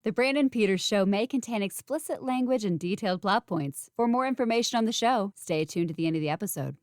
The Brandon Peters Show may contain explicit language and detailed plot points. For more information on the show, stay tuned to the end of the episode.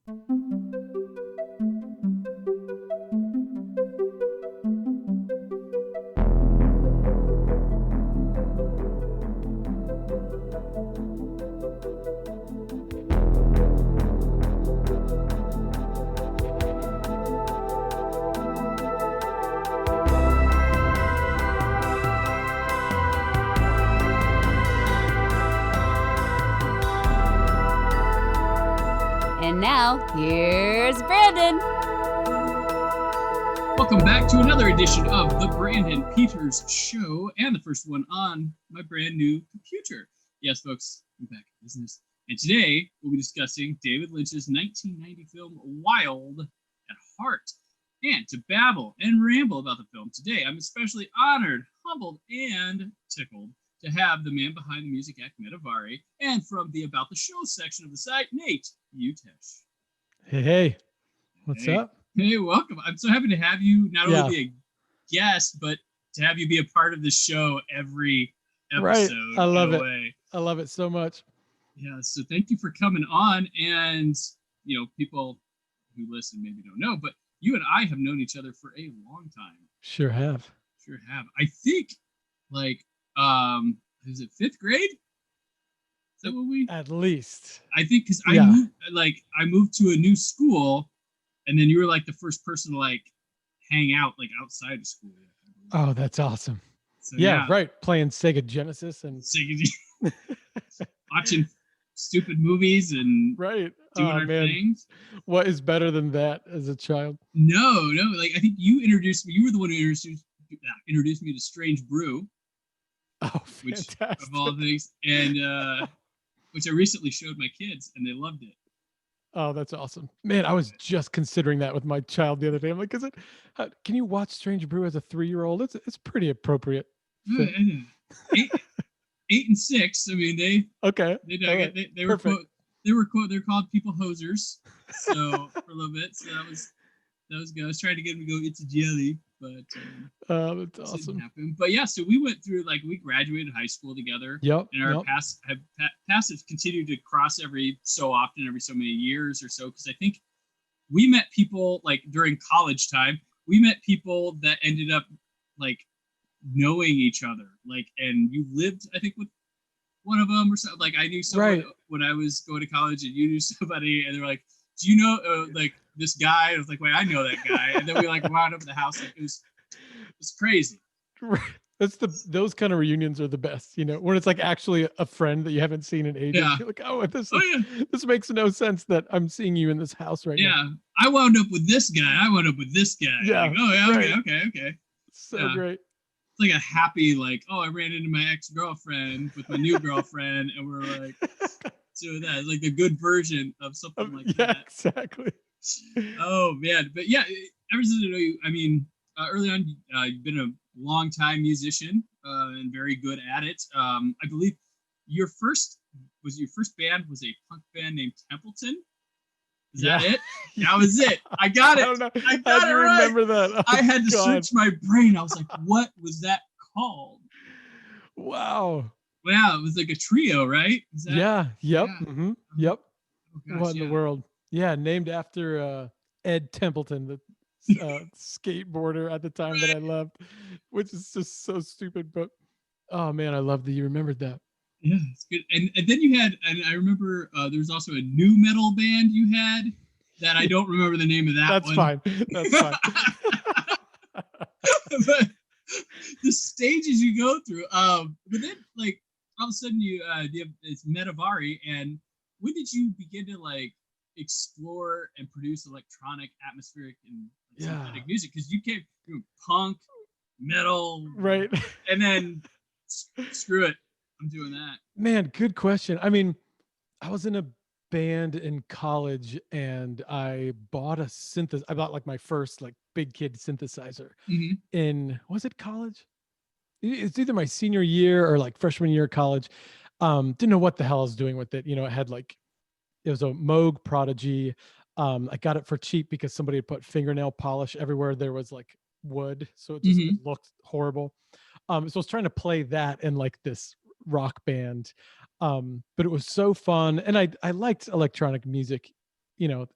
And now, here's Brandon. Welcome back to another edition of the Brandon Peters Show, and the first one on my brand new computer. Yes, folks, I'm back in business. And today, we'll be discussing David Lynch's 1990 film, Wild at Heart. And to babble and ramble about the film today, I'm especially honored, humbled, and tickled to have the man behind the music act Metavari, and from the About the Show section of the site, Nate Utesch. Hey, what's up? Hey, welcome. I'm so happy to have you not only be a guest, but to have you be a part of the show every episode. Right. I love it. I love it so much. Yeah, so thank you for coming on. And, you know, people who listen maybe don't know, but you and I have known each other for a long time. Sure have. I think, like, is it 5th grade? Is that what we? At least. I think because I moved to a new school, and then you were like the first person to like hang out like outside of school. Oh, that's awesome. So, yeah, right. Playing Sega Genesis and watching stupid movies and doing our things. What is better than that as a child? No. Like I think you introduced me. You were the one who introduced me to Strange Brew. Oh, fantastic. Which of all things, and which I recently showed my kids, and they loved it. Oh, that's awesome, man! I was just considering that with my child the other day. I'm like, can you watch Strange Brew as a 3-year-old? It's pretty appropriate. 8 and 6. I mean, they dug it. They were they're called people hosers. So for a little bit, so that was good. I was trying to get them to go It's a Jelly, but that's awesome. Didn't happen. But yeah, so we went through we graduated high school together. Yep. And our paths have continued to cross every so often, every so many years or so. Because I think we met people like during college time. We met people that ended up like knowing each other. Like, and you lived, I think, with one of them or something. Like I knew someone when I was going to college, and you knew somebody, and they're like, "Do you know like this guy?" I was like, "Wait, I know that guy." And then we like wound up at the house. Like it was crazy. Right. Those kind of reunions are the best, you know, when it's like actually a friend that you haven't seen in ages. Yeah. You're like, this makes no sense that I'm seeing you in this house right now. Yeah, I wound up with this guy. Yeah. Like, oh yeah, okay. So great. It's like a happy I ran into my ex-girlfriend with my new girlfriend, and we're like doing that. It's like a good version of something like that. Yeah, exactly. Oh man, but yeah, ever since I know you, I mean, early on, you've been a long-time musician and very good at it. I believe your first band was a punk band named Templeton. Is that it? That was it. I got it. I got it right. Remember that? I had to search my brain. I was like, what was that called? Wow. Wow, it was like a trio, right? Yep. Yeah. Mm-hmm. Yep. Oh, gosh, what in the world? Yeah, named after Ed Templeton, the skateboarder at the time that I loved, which is just so stupid. But oh man, I love that you remembered that. Yeah, it's good. And then you had, and I remember there was also a new metal band you had that I don't remember the name of that. That's one. That's fine. But the stages you go through, but then like all of a sudden it's Metavari, and when did you begin to like explore and produce electronic, atmospheric, and synthetic music? Because you came through punk, metal, right, and then screw it, I'm doing that. Man, good question. I mean, I was in a band in college, and I bought a synthesizer. I bought like my first like big kid synthesizer in, was it college? It's either my senior year or like freshman year of college. Didn't know what the hell I was doing with it. You know, it had like, it was a Moog Prodigy. I got it for cheap because somebody had put fingernail polish everywhere there was like wood, so it just looked horrible. So I was trying to play that in like this rock band. But it was so fun. And I liked electronic music,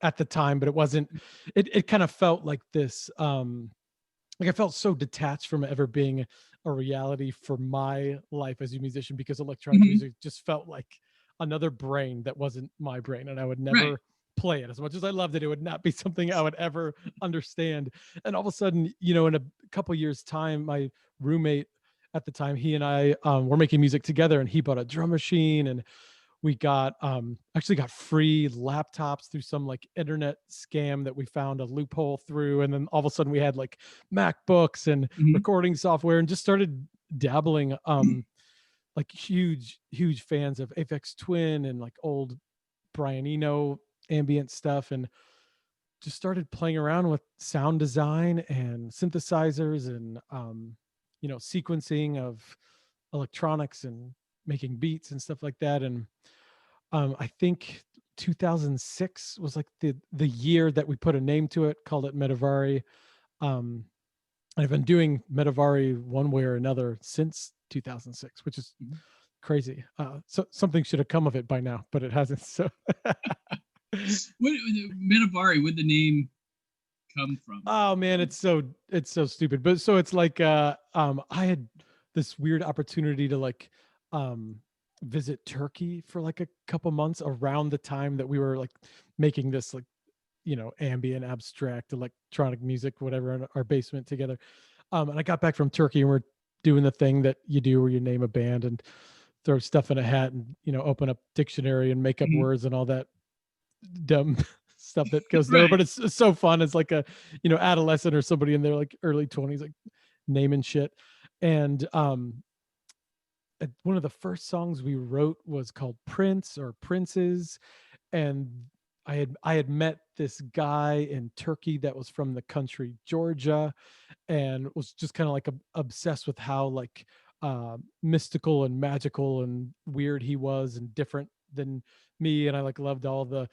at the time, but it wasn't, it kind of felt like this, like I felt so detached from ever being a reality for my life as a musician, because electronic Hmm. music just felt like another brain that wasn't my brain, and I would Right. never play it. As much as I loved it, it would not be something I would ever understand. And all of a sudden, in a couple years time, my roommate at the time, he and I were making music together, and he bought a drum machine, and we got actually got free laptops through some like internet scam that we found a loophole through. And then all of a sudden we had like MacBooks and Hmm. recording software, and just started dabbling. Like huge fans of Aphex Twin and like old Brian Eno ambient stuff, and just started playing around with sound design and synthesizers, and sequencing of electronics and making beats and stuff like that. And I think 2006 was like the year that we put a name to it, called it Metavari. Um, I've been doing Metavari one way or another since 2006, which is crazy. So something should have come of it by now, but it hasn't. So What Metavari? Would the name come from? oh man, it's so stupid. But so it's like I had this weird opportunity to like um visit Turkey for like a couple months around the time that we were like making this like ambient abstract electronic music, whatever, in our basement together. And I got back from Turkey, and we're doing the thing that you do where you name a band and throw stuff in a hat, and open up dictionary and make up Mhm. words and all that dumb stuff that goes there. Right. But it's so fun. It's like a adolescent or somebody in their like early 20s, like naming shit. And one of the first songs we wrote was called Prince or Princes. And I had met this guy in Turkey that was from the country Georgia, and was just kind of like obsessed with how like mystical and magical and weird he was, and different than me. And I like loved all the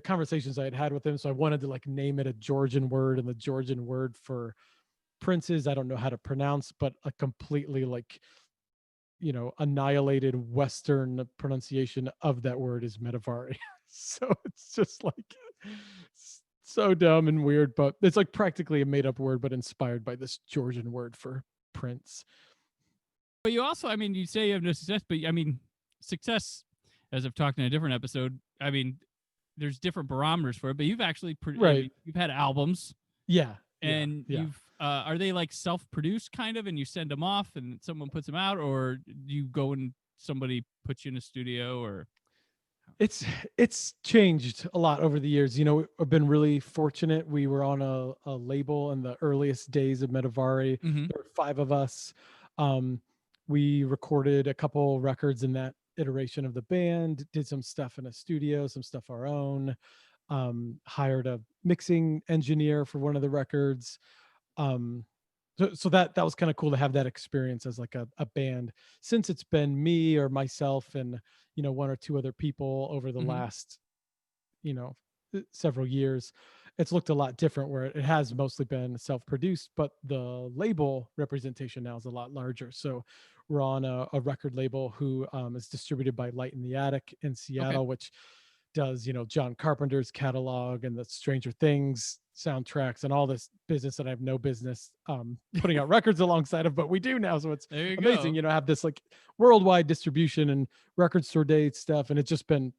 conversations I had had with him. So I wanted to like name it a Georgian word, and the Georgian word for princes, I don't know how to pronounce, but a completely like annihilated Western pronunciation of that word is Metavari. So it's just like so dumb and weird, but it's like practically a made up word, but inspired by this Georgian word for prince. But you also, I mean, you say you have no success, but I mean, success, as I've talked in a different episode, I mean, there's different barometers for it, but you've actually, I Right. mean, you've had albums, Yeah. and yeah. you've, are they like self-produced kind of, and you send them off and someone puts them out, or do you go and somebody puts you in a studio, or? It's changed a lot over the years. I've been really fortunate. We were on a label in the earliest days of Metavari. Mm-hmm. There were 5 of us. Um, we recorded a couple records in that iteration of the band, did some stuff in a studio, some stuff our own, hired a mixing engineer for one of the records. Um, so that was kind of cool to have that experience as like a band. Since it's been me or myself and one or two other people over the Mm-hmm. last several years, it's looked a lot different, where it has mostly been self-produced, but the label representation now is a lot larger. So we're on a record label who is distributed by Light in the Attic in Seattle, Okay. which does John Carpenter's catalog and the Stranger Things soundtracks and all this business that I have no business putting out records alongside of, but we do now. So it's There you amazing, go. have this like worldwide distribution and record store date stuff. And it's just been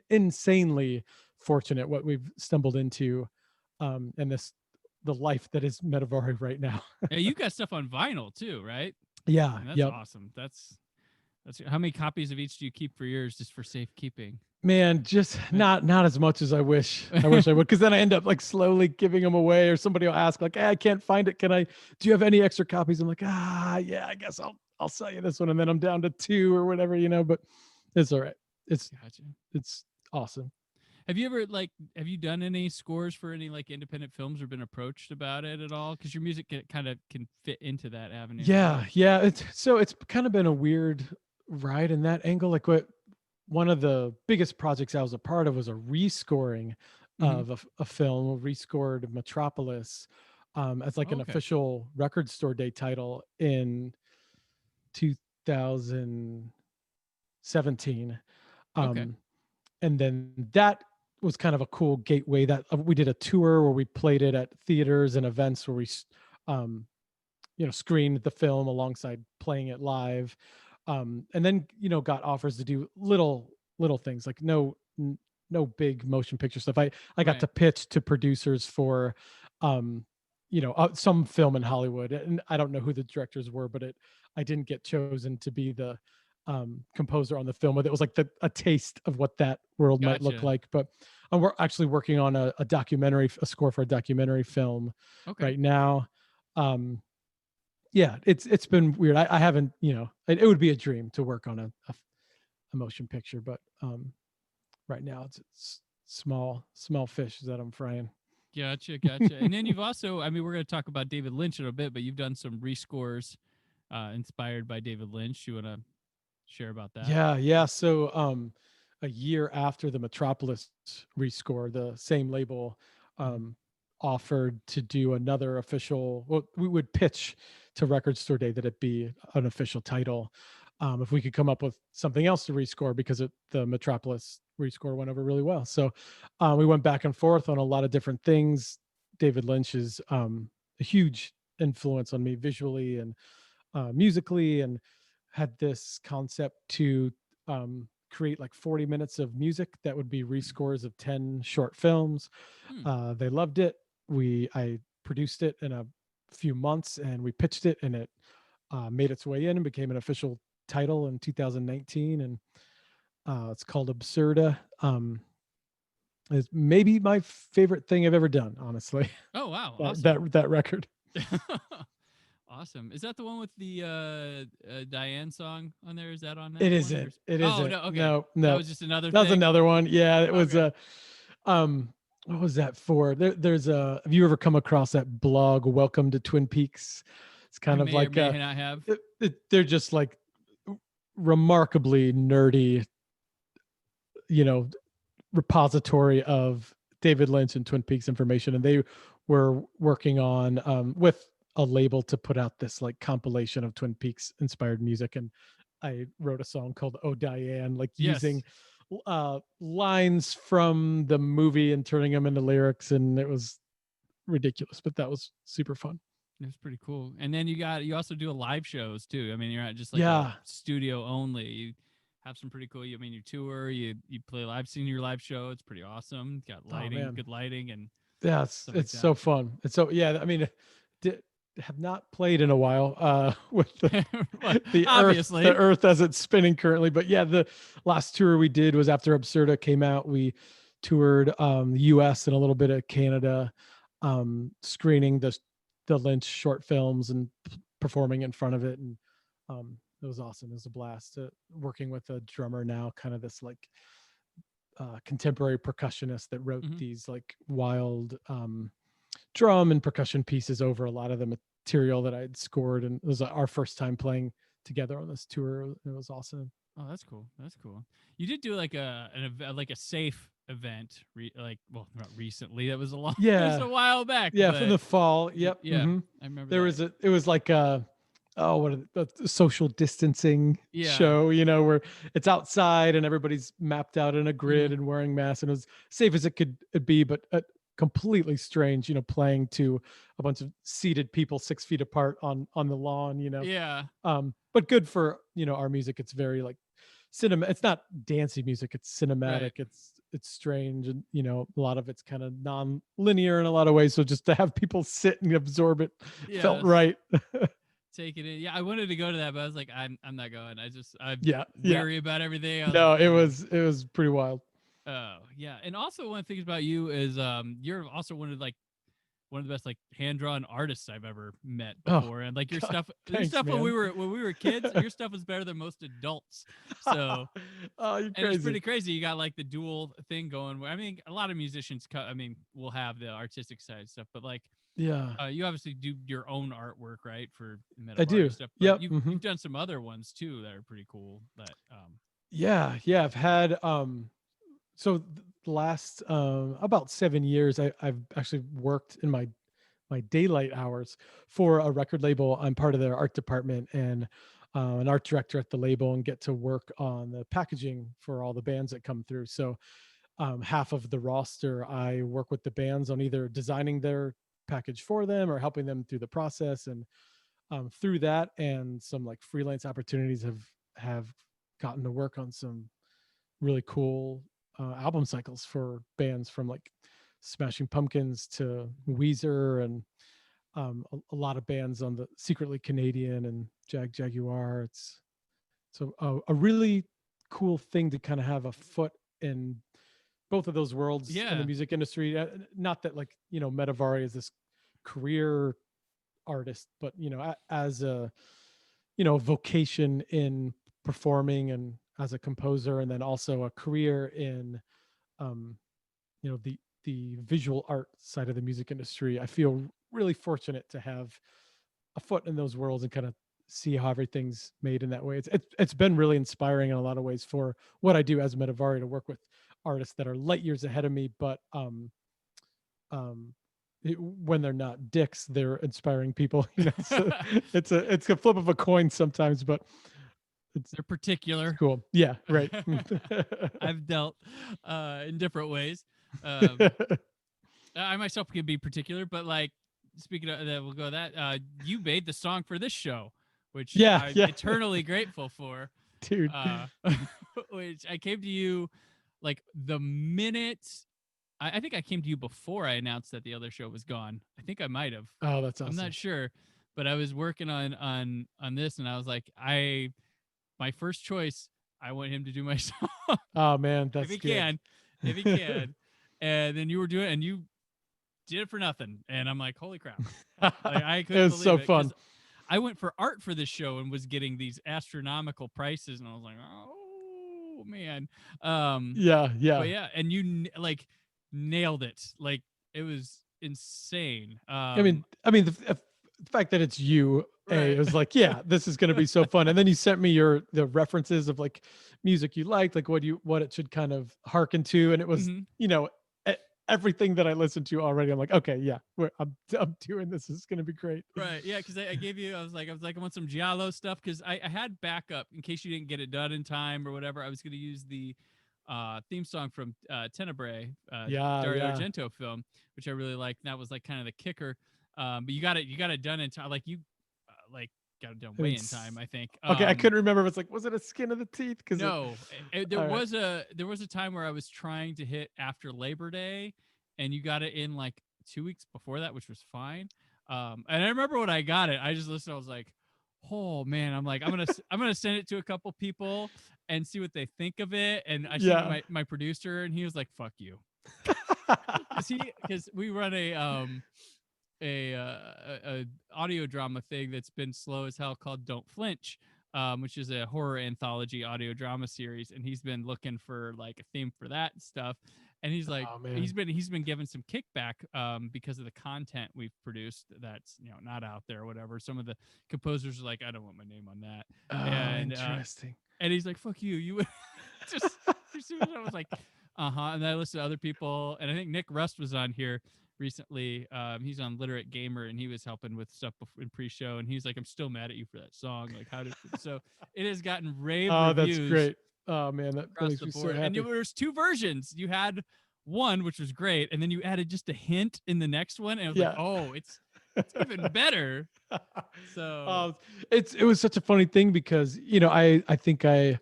insanely fortunate what we've stumbled into, and the life that is Metavari right now. Yeah, you got stuff on vinyl too, right? Yeah. And that's Yep. awesome. That's how many copies of each do you keep for yours, just for safekeeping? Man, just not as much as I wish. I wish I would, because then I end up like slowly giving them away, or somebody will ask like, "Hey, I can't find it. Do you have any extra copies?" I'm like, yeah, I guess I'll sell you this one, and then I'm down to 2 or whatever, but it's all right. It's Gotcha. it's awesome. Have you ever have you done any scores for any like independent films, or been approached about it at all? Because your music kind of can fit into that avenue. Yeah. It's kind of been a weird ride in that angle. Like one of the biggest projects I was a part of was a rescoring Mm-hmm. of a film, rescored Metropolis, as like an Okay. official record store day title in 2017. Okay. And then that was kind of a cool gateway that we did a tour where we played it at theaters and events where we screened the film alongside playing it live. And then got offers to do little things, like no big motion picture stuff. I got Right. to pitch to producers for some film in Hollywood, and I don't know who the directors were, but I didn't get chosen to be the composer on the film, but it was like a taste of what that world might look Gotcha. like. But we're actually working on a documentary, a score for a documentary film Okay. right now. Yeah, it's been weird. I haven't, it would be a dream to work on a motion picture, but right now it's small fish that I'm frying. Gotcha. And then you've also, I mean, we're going to talk about David Lynch in a bit, but you've done some rescores inspired by David Lynch. You want to share about that? Yeah. So a year after the Metropolis rescore, the same label offered to do another official, well, we would pitch to Record Store Day that it be an official title. If we could come up with something else to rescore, because the Metropolis rescore went over really well. So we went back and forth on a lot of different things. David Lynch is a huge influence on me visually and musically, and had this concept to create like 40 minutes of music that would be rescores of 10 short films. They loved it. I produced it in a few months, and we pitched it, and it made its way in and became an official title in 2019. And it's called Absurda. It's maybe my favorite thing I've ever done, honestly. Oh, wow. that record. Awesome. Is that the one with the Diane song on there? Is that on that? It one? isn't. It Oh, isn't. no. Okay. No. That was just another That was thing? another one. Yeah, it was Okay. what was that for? There's have you ever come across that blog, Welcome to Twin Peaks? It's kind of may like or may not have. they're just like remarkably nerdy, repository of David Lynch and Twin Peaks information. And they were working on with a label to put out this like compilation of Twin Peaks inspired music. And I wrote a song called Oh Diane, like using lines from the movie and turning them into lyrics. And it was ridiculous, but that was super fun. It was pretty cool. And then you also do live shows too. I mean, you're not just like Yeah. a studio only. You have some pretty cool. I mean, you tour, you play live. I've seen your live show. It's pretty awesome. Got lighting, good lighting, and yeah, it's so fun. And so I mean, have not played in a while with the obviously the earth as it's spinning currently. But yeah, the last tour we did was after Absurda came out. We toured the US and a little bit of Canada, screening the Lynch short films and performing in front of it. And it was awesome. It was a blast working with a drummer now, kind of this like contemporary percussionist that wrote these like wild drum and percussion pieces over a lot of the material that I'd scored. And it was our first time playing together on this tour. It was awesome. Oh, that's cool. You did do like a safe event, not recently. That was it was a while back. Yeah, from the fall. Yep. Yeah, I remember. It was like a social distancing show, where it's outside and everybody's mapped out in a grid and wearing masks, and it was safe as it could be, but completely strange, playing to a bunch of seated people 6 feet apart on the lawn, Yeah. But good for, our music. It's very like cinema. It's not dancey music. It's cinematic. Right. It's strange. And, a lot of it's kind of non-linear in a lot of ways. So just to have people sit and absorb it felt right. Take it in. Yeah, I wanted to go to that, but I was like, I'm not going. I'm wary about everything. It was pretty wild. Oh yeah, and also one of the things about you is you're also one of the best like hand drawn artists I've ever met before, and like your stuff when we were kids, your stuff was better than most adults. So you're crazy. And it's pretty crazy. You got like the dual thing going. Where I mean, a lot of musicians, will have the artistic side stuff, but like. Yeah. You obviously do your own artwork, right? For Metavari I do. Stuff. Yep. You've done some other ones too that are pretty cool. That Yeah. I've had so the last about 7 years, I've actually worked in my daylight hours for a record label. I'm part of their art department, and an art director at the label and get to work on the packaging for all the bands that come through. So half of the roster, I work with the bands on either designing their package for them or helping them through the process. And through that and some like freelance opportunities have gotten to work on some really cool album cycles for bands from like Smashing Pumpkins to Weezer, and a lot of bands on the Secretly Canadian and Jaguar. It's a really cool thing to kind of have a foot in both of those worlds in the music industry. Not that like, Metavari is this career artist, but as a vocation in performing and as a composer, and then also a career in the visual art side of the music industry. I feel really fortunate to have a foot in those worlds and kind of see how everything's made in that way. It's been really inspiring in a lot of ways for what I do as Metavari, to work with artists that are light years ahead of me, but when they're not dicks, they're inspiring people. So it's a flip of a coin sometimes, but they're particular. It's cool. Yeah, right. I've dealt in different ways. I myself can be particular, but like, speaking of that, we'll go that you made the song for this show, which I'm eternally grateful for, dude. Which I came to you like the minute. I think I came to you before I announced that the other show was gone. I think I might have. Oh, that's awesome. I'm not sure, but I was working on this, and I was like, my first choice, I want him to do my song. Oh man, that's if he can. And then you were doing it, and you did it for nothing. And I'm like, holy crap! Like, I couldn't it was believe so it, fun. I went for art for this show and was getting these astronomical prices, and I was like, oh man. Yeah. But yeah, and you like nailed it. Like, it was insane. I mean, the fact that it's you, right. It was like, yeah, this is going to be so fun. And then you sent me the references of like music you liked, like what it should kind of hearken to, and it was everything that I listened to already. I'm like, okay, yeah, I'm doing this. This is going to be great. Right. Yeah, because I gave you, I was like, I want some Giallo stuff, because I had backup in case you didn't get it done in time or whatever. I was going to use the theme song from Tenebrae, Dario Argento film, which I really liked. That was like kind of the kicker. But you got it done in time. Like, you got it done way in time, I think. Okay, I couldn't remember. It's like, was it a skin of the teeth? No, there was a time where I was trying to hit after Labor Day, and you got it in like 2 weeks before that, which was fine. And I remember when I got it, I just listened. I was like, oh man, I'm like, I'm gonna send it to a couple people and see what they think of it. And I sent it to my producer, and he was like, fuck you. Because we run a audio drama thing that's been slow as hell called Don't Flinch, which is a horror anthology audio drama series, and he's been looking for like a theme for that stuff. And he's like, he's been given some kickback because of the content we've produced that's not out there or whatever. Some of the composers are like, I don't want my name on that. And interesting. And he's like, fuck you. You just as soon as I was like, and then I listened to other people, and I think Nick Rust was on here recently. He's on Literate Gamer, and he was helping with stuff in pre-show, and he's like, I'm still mad at you for that song. Like, how did so it has gotten rave reviews. That's great. Oh man, that makes me so happy. And there's two versions. You had one which was great, and then you added just a hint in the next one, and I was like, oh, it's even better. So it was such a funny thing because I think I'm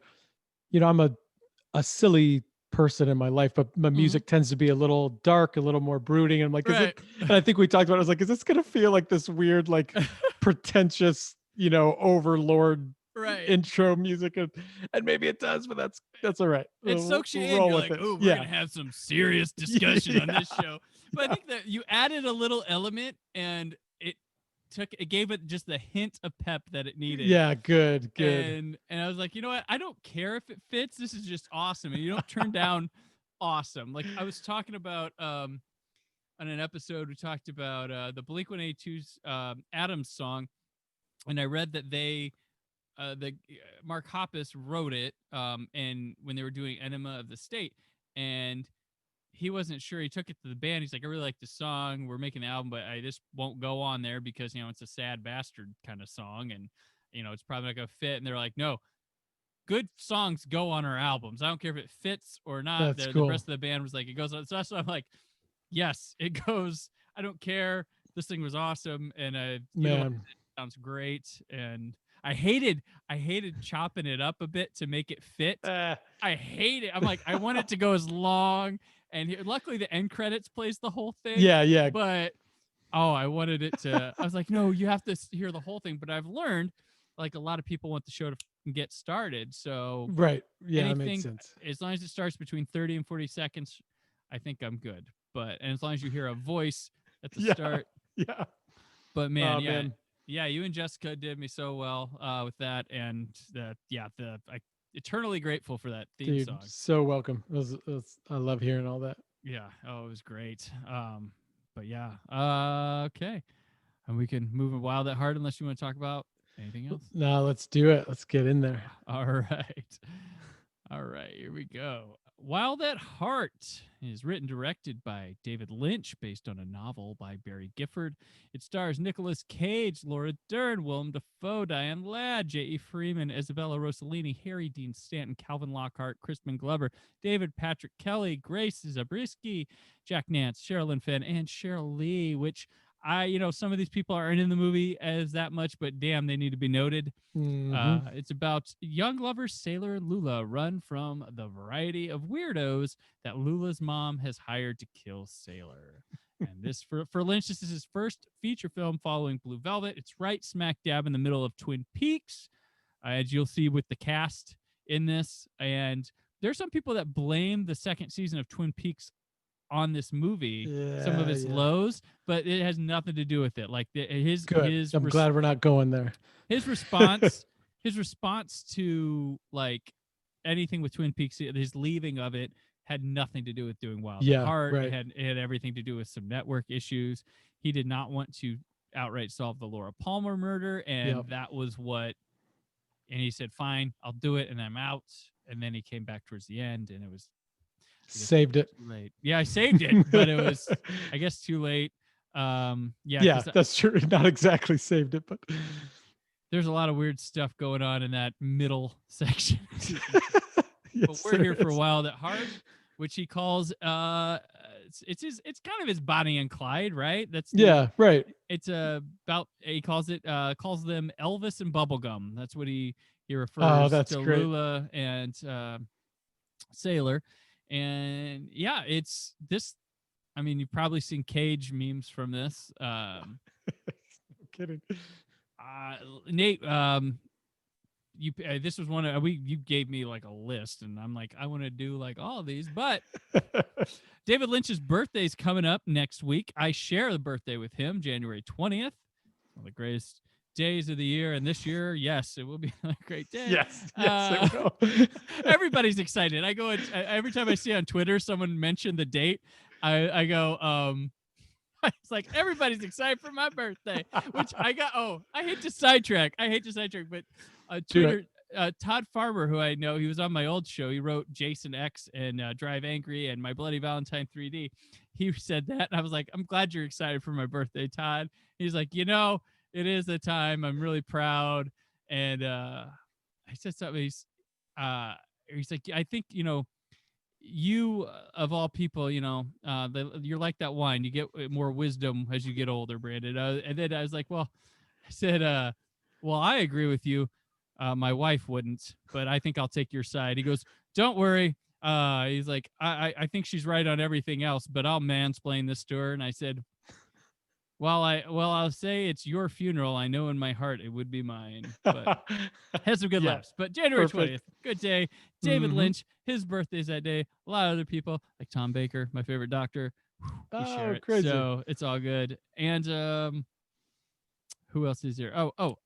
a silly person in my life, but my music tends to be a little dark, a little more brooding. And I'm like, and I think we talked about it. I was like, is this gonna feel like this weird, like pretentious, overlord intro music? And maybe it does, but that's all right. It soaks you in. You're like, oh, we're gonna have some serious discussion on this show. But I think that you added a little element, and it gave it just the hint of pep that it needed. Yeah, good. And I was like, you know what? I don't care if it fits. This is just awesome. And you don't turn down awesome. Like, I was talking about on an episode, we talked about the Blink-182's Adams song, and I read that Mark Hoppus wrote it and when they were doing Enema of the State, and he wasn't sure. He took it to the band. He's like, I really like the song. We're making the album, but I just won't go on there because, it's a sad bastard kind of song. And it's probably not gonna fit. And they're like, no, good songs go on our albums. I don't care if it fits or not. That's The cool. rest of the band was like, it goes on. So I'm like, yes, it goes. I don't care. This thing was awesome, and Man, it sounds great. And I hated chopping it up a bit to make it fit. I hate it. I'm like, I want it to go as long. And luckily, the end credits plays the whole thing. Yeah. But I wanted it to. I was like, no, you have to hear the whole thing. But I've learned, like, a lot of people want the show to get started. So right. Yeah, that anything, makes sense. as long as it starts between 30 and 40 seconds, I think I'm good. And as long as you hear a voice at the start. Yeah. But man, yeah, you and Jessica did me so well with that, and I'm eternally grateful for that theme song. So welcome. I love hearing all that. Yeah, it was great. But yeah, okay, and we can move Wild at Heart unless you want to talk about anything else. No, let's do it. Let's get in there. All right, here we go. Wild at Heart is written and directed by David Lynch, based on a novel by Barry Gifford. It stars Nicolas Cage, Laura Dern, Willem Dafoe, Diane Ladd, J.E. Freeman, Isabella Rossellini, Harry Dean Stanton, Calvin Lockhart, Crispin Glover, David Patrick Kelly, Grace Zabriskie, Jack Nance, Sherilyn Fenn, and Cheryl Lee, which some of these people aren't in the movie as that much, but damn, they need to be noted. Mm-hmm. It's about young lovers Sailor and Lula run from the variety of weirdos that Lula's mom has hired to kill Sailor. And this, for Lynch, this is his first feature film following Blue Velvet. It's right smack dab in the middle of Twin Peaks, as you'll see with the cast in this. And there's some people that blame the second season of Twin Peaks on this movie, some of its lows, but it has nothing to do with it. Like his I'm glad we're not going there. His response to like anything with Twin Peaks, his leaving of it had nothing to do with doing Wild at Heart. Right. It had everything to do with some network issues. He did not want to outright solve the Laura Palmer murder, and that was what. And he said, "Fine, I'll do it," and I'm out. And then he came back towards the end, and it was. Saved it. Too late. Yeah, I saved it, but it was, I guess, too late. Yeah, that's true. Not exactly saved it, but there's a lot of weird stuff going on in that middle section. Yes, but we're here for Wild at Heart, which he calls it's kind of his Bonnie and Clyde, right? Right. It's about, he calls them Elvis and Bubblegum. That's what he refers to great. Lula and Sailor. And yeah, it's this. I mean, you've probably seen Cage memes from this. No kidding. Nate, this was one of you gave me like a list, and I'm like, I want to do like all of these, but David Lynch's birthday is coming up next week. I share the birthday with him, January 20th. One of the greatest days of the year, and this year, yes, it will be a great day. Yes, it will. Everybody's excited. I go every time I see on Twitter someone mention the date, I go, it's like everybody's excited for my birthday, which I hate to sidetrack, but Twitter, Todd Farmer, who I know, he was on my old show. He wrote Jason X and Drive Angry and My Bloody Valentine 3D. He said that, and I was like, I'm glad you're excited for my birthday, Todd. He's like, it is a time. I'm really proud. And I said something. He's like, I think, you of all people, you're like that wine. You get more wisdom as you get older, Brandon. And then I was like, I said, I agree with you. My wife wouldn't, but I think I'll take your side. He goes, don't worry. He's like, I think she's right on everything else, but I'll mansplain this to her. And I said, I'll say it's your funeral. I know in my heart it would be mine, but had some good laughs. But January 20th, good day. David Lynch, his birthday's that day. A lot of other people like Tom Baker, my favorite doctor. We share it. Crazy. So it's all good. And who else is there?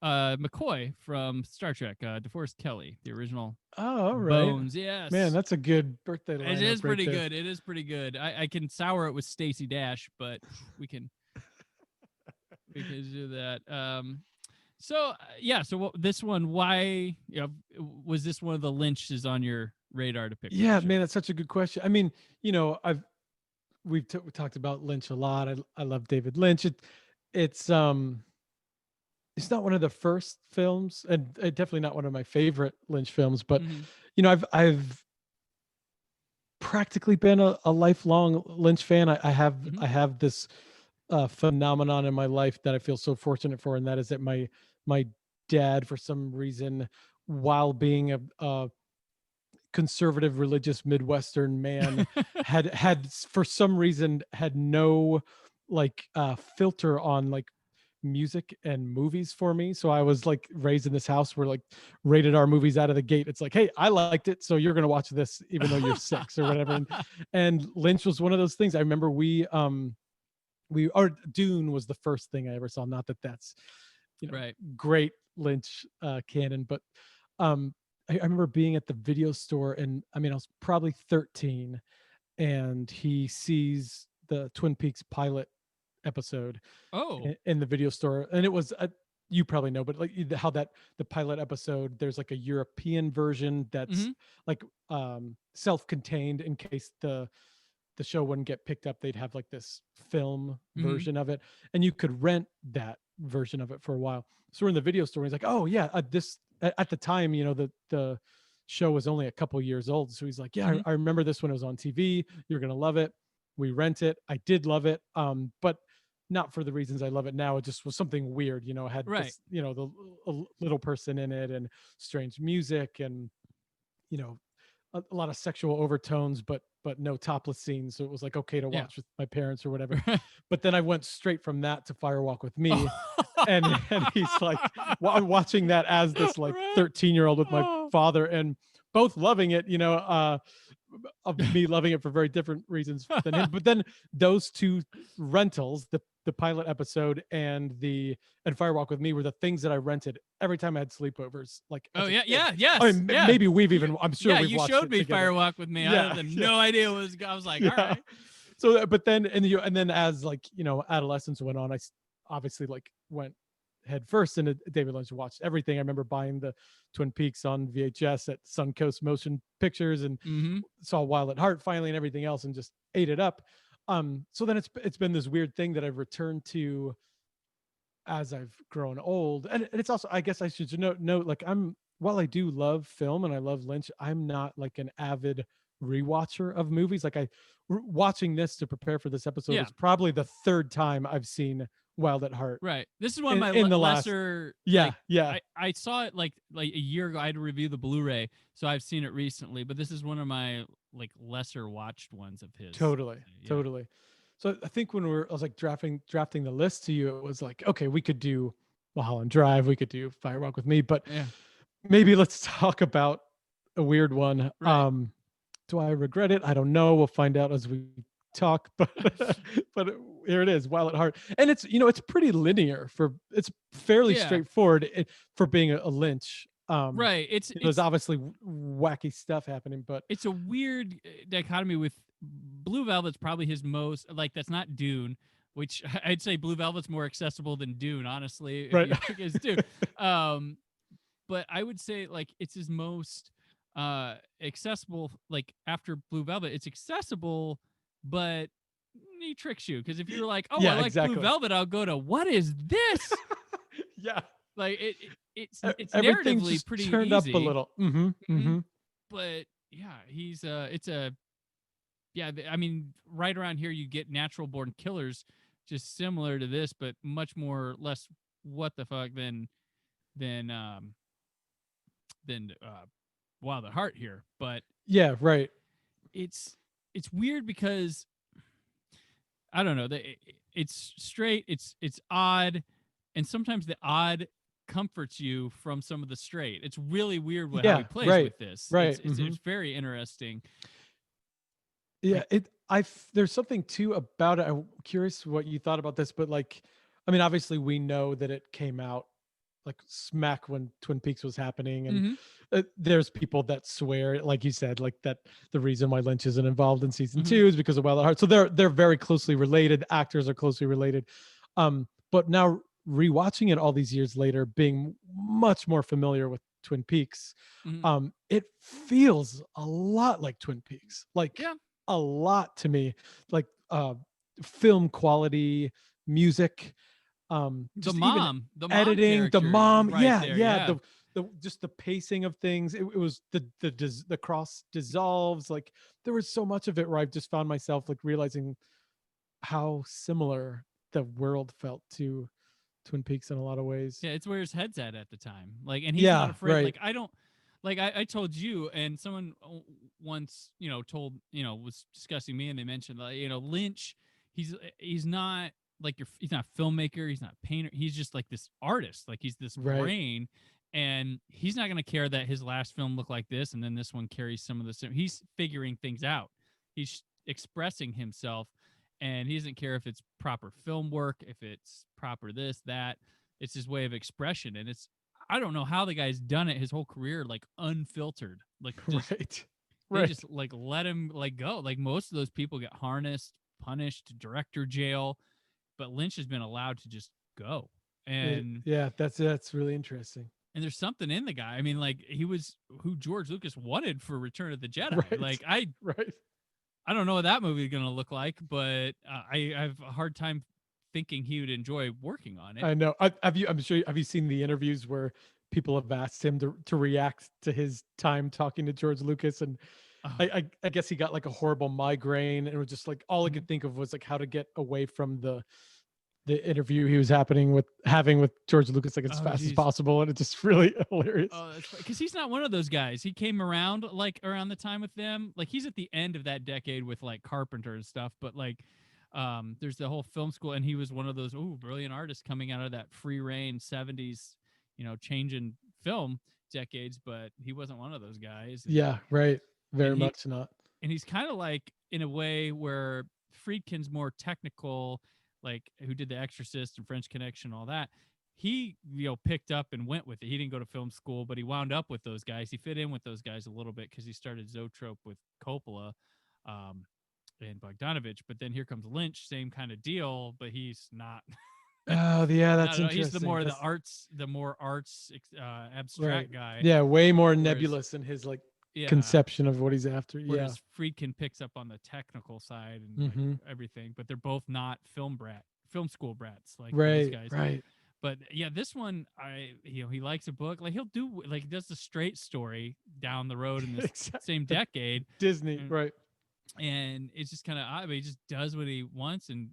McCoy from Star Trek, DeForest Kelley, the original. Oh, all right. Bones, yes. Man, that's a good birthday lineup. It is pretty right there. good. It is pretty good. I can sour it with Stacey Dash, but we can do that. So this one, why was this one of the Lynch's on your radar to pick? Yeah, man, that's such a good question. I mean, we've talked about Lynch a lot. I love David Lynch. It's it's not one of the first films, and definitely not one of my favorite Lynch films, but I've practically been a lifelong Lynch fan. I have this phenomenon in my life that I feel so fortunate for, and that is that my dad, for some reason, while being a conservative religious Midwestern man, had for some reason had no filter on like music and movies for me. So I was like raised in this house where like rated R movies out of the gate. It's like, hey, I liked it, so you're gonna watch this even though you're 6 or whatever. And Lynch was one of those things. I remember or Dune was the first thing I ever saw. Not that that's right. great Lynch canon, but I remember being at the video store, and I mean I was probably 13, and he sees the Twin Peaks pilot episode in the video store, and it was you probably know, but like how that the pilot episode, there's like a European version that's like self-contained in case the show wouldn't get picked up. They'd have like this film version of it, and you could rent that version of it for a while. So we're in the video store, and he's like, oh yeah, this at the time, the show was only a couple years old. So he's like, yeah, I remember this when it was on TV. You're gonna love it. We rent it. I did love it, but not for the reasons I love it now. It just was something weird, it had this, the little person in it, and strange music, and a lot of sexual overtones, but no topless scenes. So it was like okay to watch with my parents or whatever. But then I went straight from that to Fire Walk with Me, and he's like, I'm watching that as this like 13-year-old with my father, and both loving it, of me loving it for very different reasons than him. But then those two rentals, the pilot episode and Fire Walk with Me, were the things that I rented every time I had sleepovers. Like, yes. I mean, maybe we've even, I'm sure we've you watched showed me together. Fire Walk with Me. I had no idea what was. I was like, all right. So, but then and then as like adolescence went on, I obviously like went head first into David Lynch, watched everything. I remember buying the Twin Peaks on VHS at Suncoast Motion Pictures, and saw Wild at Heart finally and everything else, and just ate it up. So then it's been this weird thing that I've returned to as I've grown old, and it's also, I guess I should note like while I do love film and I love Lynch, I'm not like an avid rewatcher of movies. Like watching this to prepare for this episode is probably the third time I've seen Wild at Heart. Right. This is one of my lesser. I saw it like a year ago. I had to review the Blu-ray, so I've seen it recently. But this is one of my like lesser watched ones of his. Totally. So I think when I was like drafting the list to you, it was like, okay, we could do Mulholland Drive, we could do Fire Walk with Me, but maybe let's talk about a weird one. Right. Do I regret it? I don't know. We'll find out as we talk, but here it is, Wild at Heart. And it's it's pretty linear, it's fairly straightforward for being a Lynch. Right. There's obviously wacky stuff happening, but it's a weird dichotomy with Blue Velvet's probably his most, like, that's not Dune, which I'd say Blue Velvet's more accessible than Dune, honestly. Right. If Dune. But I would say like it's his most accessible. Like after Blue Velvet, it's accessible, but he tricks you, because if you're like, oh, I like Blue Velvet, I'll go to, what is this? Like it's narratively pretty turned easy. up a little. But he's I mean, right around here you get Natural Born Killers, just similar to this, but much more less what the fuck than Wild at Heart here. But right. It's weird because I don't know, it's straight, it's odd, and sometimes the odd comforts you from some of the straight. It's really weird how he plays with this. Right. It's very interesting. Yeah, there's something too about it. I'm curious what you thought about this, but like, I mean, obviously we know that it came out like smack when Twin Peaks was happening, and there's people that swear, like you said, like that the reason why Lynch isn't involved in season 2 is because of Wild at Heart. So they're very closely related. Actors are closely related. But now rewatching it all these years later, being much more familiar with Twin Peaks, it feels a lot like Twin Peaks. Like a lot to me, like film quality, music, just the mom editing, the mom, right there, the just the pacing of things. It was the cross dissolves. Like there was so much of it where I just found myself like realizing how similar the world felt to Twin Peaks in a lot of ways. Yeah, it's where his head's at the time. Like, and he's not afraid. Right. Like, I don't. Like I told you, and someone once, told, was discussing me, and they mentioned, like, Lynch, he's not like he's not a filmmaker, he's not a painter, he's just like this artist, like he's this brain, and he's not going to care that his last film looked like this, and then this one carries some of the same. He's figuring things out. He's expressing himself, and he doesn't care if it's proper film work, if it's proper this, that. It's his way of expression, and I don't know how the guy's done it his whole career, like unfiltered, like just, they just like let him like go. Like most of those people get harnessed, punished, director jail, but Lynch has been allowed to just go. And that's really interesting. And there's something in the guy. I mean, like he was who George Lucas wanted for Return of the Jedi. Like I don't know what that movie is going to look like, but I have a hard time thinking he would enjoy working on it. I know. Have you seen the interviews where people have asked him to react to his time talking to George Lucas, and I guess he got like a horrible migraine, and it was just like all he could think of was like how to get away from the interview he was having with George Lucas like as fast as possible, and it's just really hilarious. Oh, that's because he's not one of those guys. He came around like around the time with them. Like he's at the end of that decade with like Carpenter and stuff, but like there's the whole film school, and he was one of those brilliant artists coming out of that free reign 70s, changing film decades, but he wasn't one of those guys. Yeah, right. Very much not. And he's kind of like in a way where Friedkin's more technical, like who did The Exorcist and French Connection, all that. He, picked up and went with it. He didn't go to film school, but he wound up with those guys. He fit in with those guys a little bit because he started Zoetrope with Coppola. And Bogdanovich, but then here comes Lynch, same kind of deal, but he's not. Oh yeah, that's interesting. He's the more arts abstract guy. Yeah, way more nebulous in his like conception of what he's after. Whereas Friedkin picks up on the technical side and like everything, but they're both not film school brats like those guys. Right. But yeah, this one, he likes a book. Like he'll do, like he does the Straight Story down the road in this same decade. Disney, right. And it's just kind of odd, but he just does what he wants, and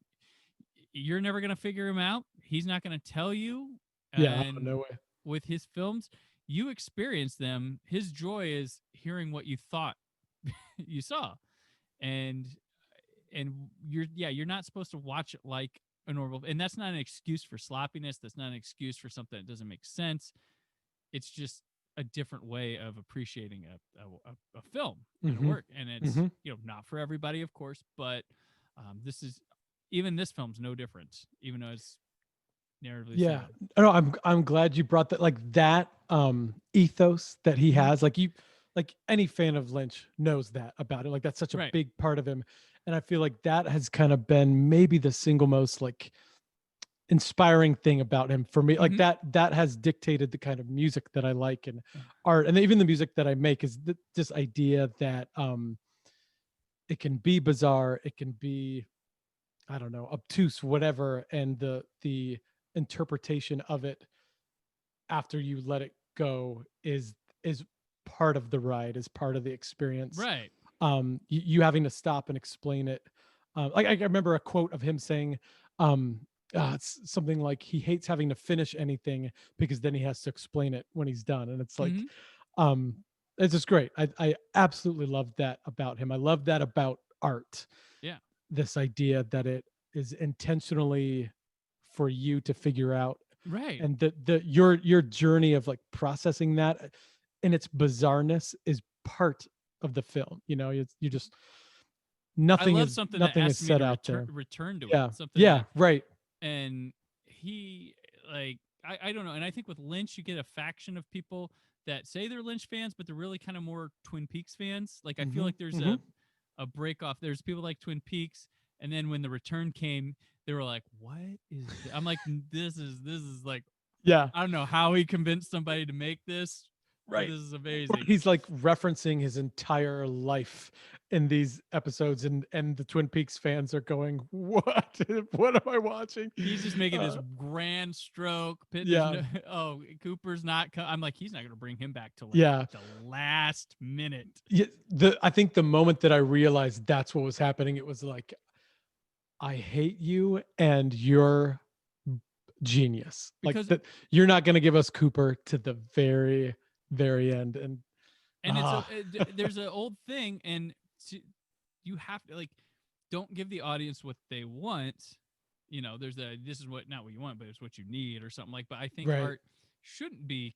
you're never going to figure him out. He's not going to tell you. No way. With his films, you experience them. His joy is hearing what you thought you saw. And you're not supposed to watch it like a normal, and that's not an excuse for sloppiness. That's not an excuse for something that doesn't make sense. It's just a different way of appreciating a film and a work, and it's not for everybody, of course, but this film's no different, even though it's narratively sound. No, I'm glad you brought that, like that ethos that he has. Like any fan of Lynch knows that about it. Like that's such a big part of him, and I feel like that has kind of been maybe the single most like inspiring thing about him for me. Like that has dictated the kind of music that I like and art, and even the music that I make is this idea that it can be bizarre, it can be, I don't know, obtuse, whatever, and the interpretation of it after you let it go is part of the ride, is part of the experience, right? You having to stop and explain it. Like I remember a quote of him saying it's something like he hates having to finish anything because then he has to explain it when he's done, and it's like it's just great. I absolutely love that about him. I love that about art. Yeah, this idea that it is intentionally for you to figure out, right? And your journey of like processing that in its bizarreness is part of the film. You just nothing is set out there. Return to it. Something right. And he, like, I don't know. And I think with Lynch, you get a faction of people that say they're Lynch fans, but they're really kind of more Twin Peaks fans. Like, I feel like there's a break off. There's people like Twin Peaks, and then when The Return came, they were like, "What is this?" I'm like, this is like, I don't know how he convinced somebody to make this. Right. This is amazing. He's like referencing his entire life in these episodes, and the Twin Peaks fans are going, what what am I watching? He's just making this grand stroke. Yeah. Oh, Cooper's not I'm like, he's not gonna bring him back to like Yeah. the last minute. Yeah, I think the moment that I realized that's what was happening, it was like, I hate you and you're genius. Because Like that, you're not going to give us Cooper to the very, very end. And there's an old thing, and you have to like, don't give the audience what they want. You know, there's this is what, not what you want, but it's what you need or something like. But I think art shouldn't be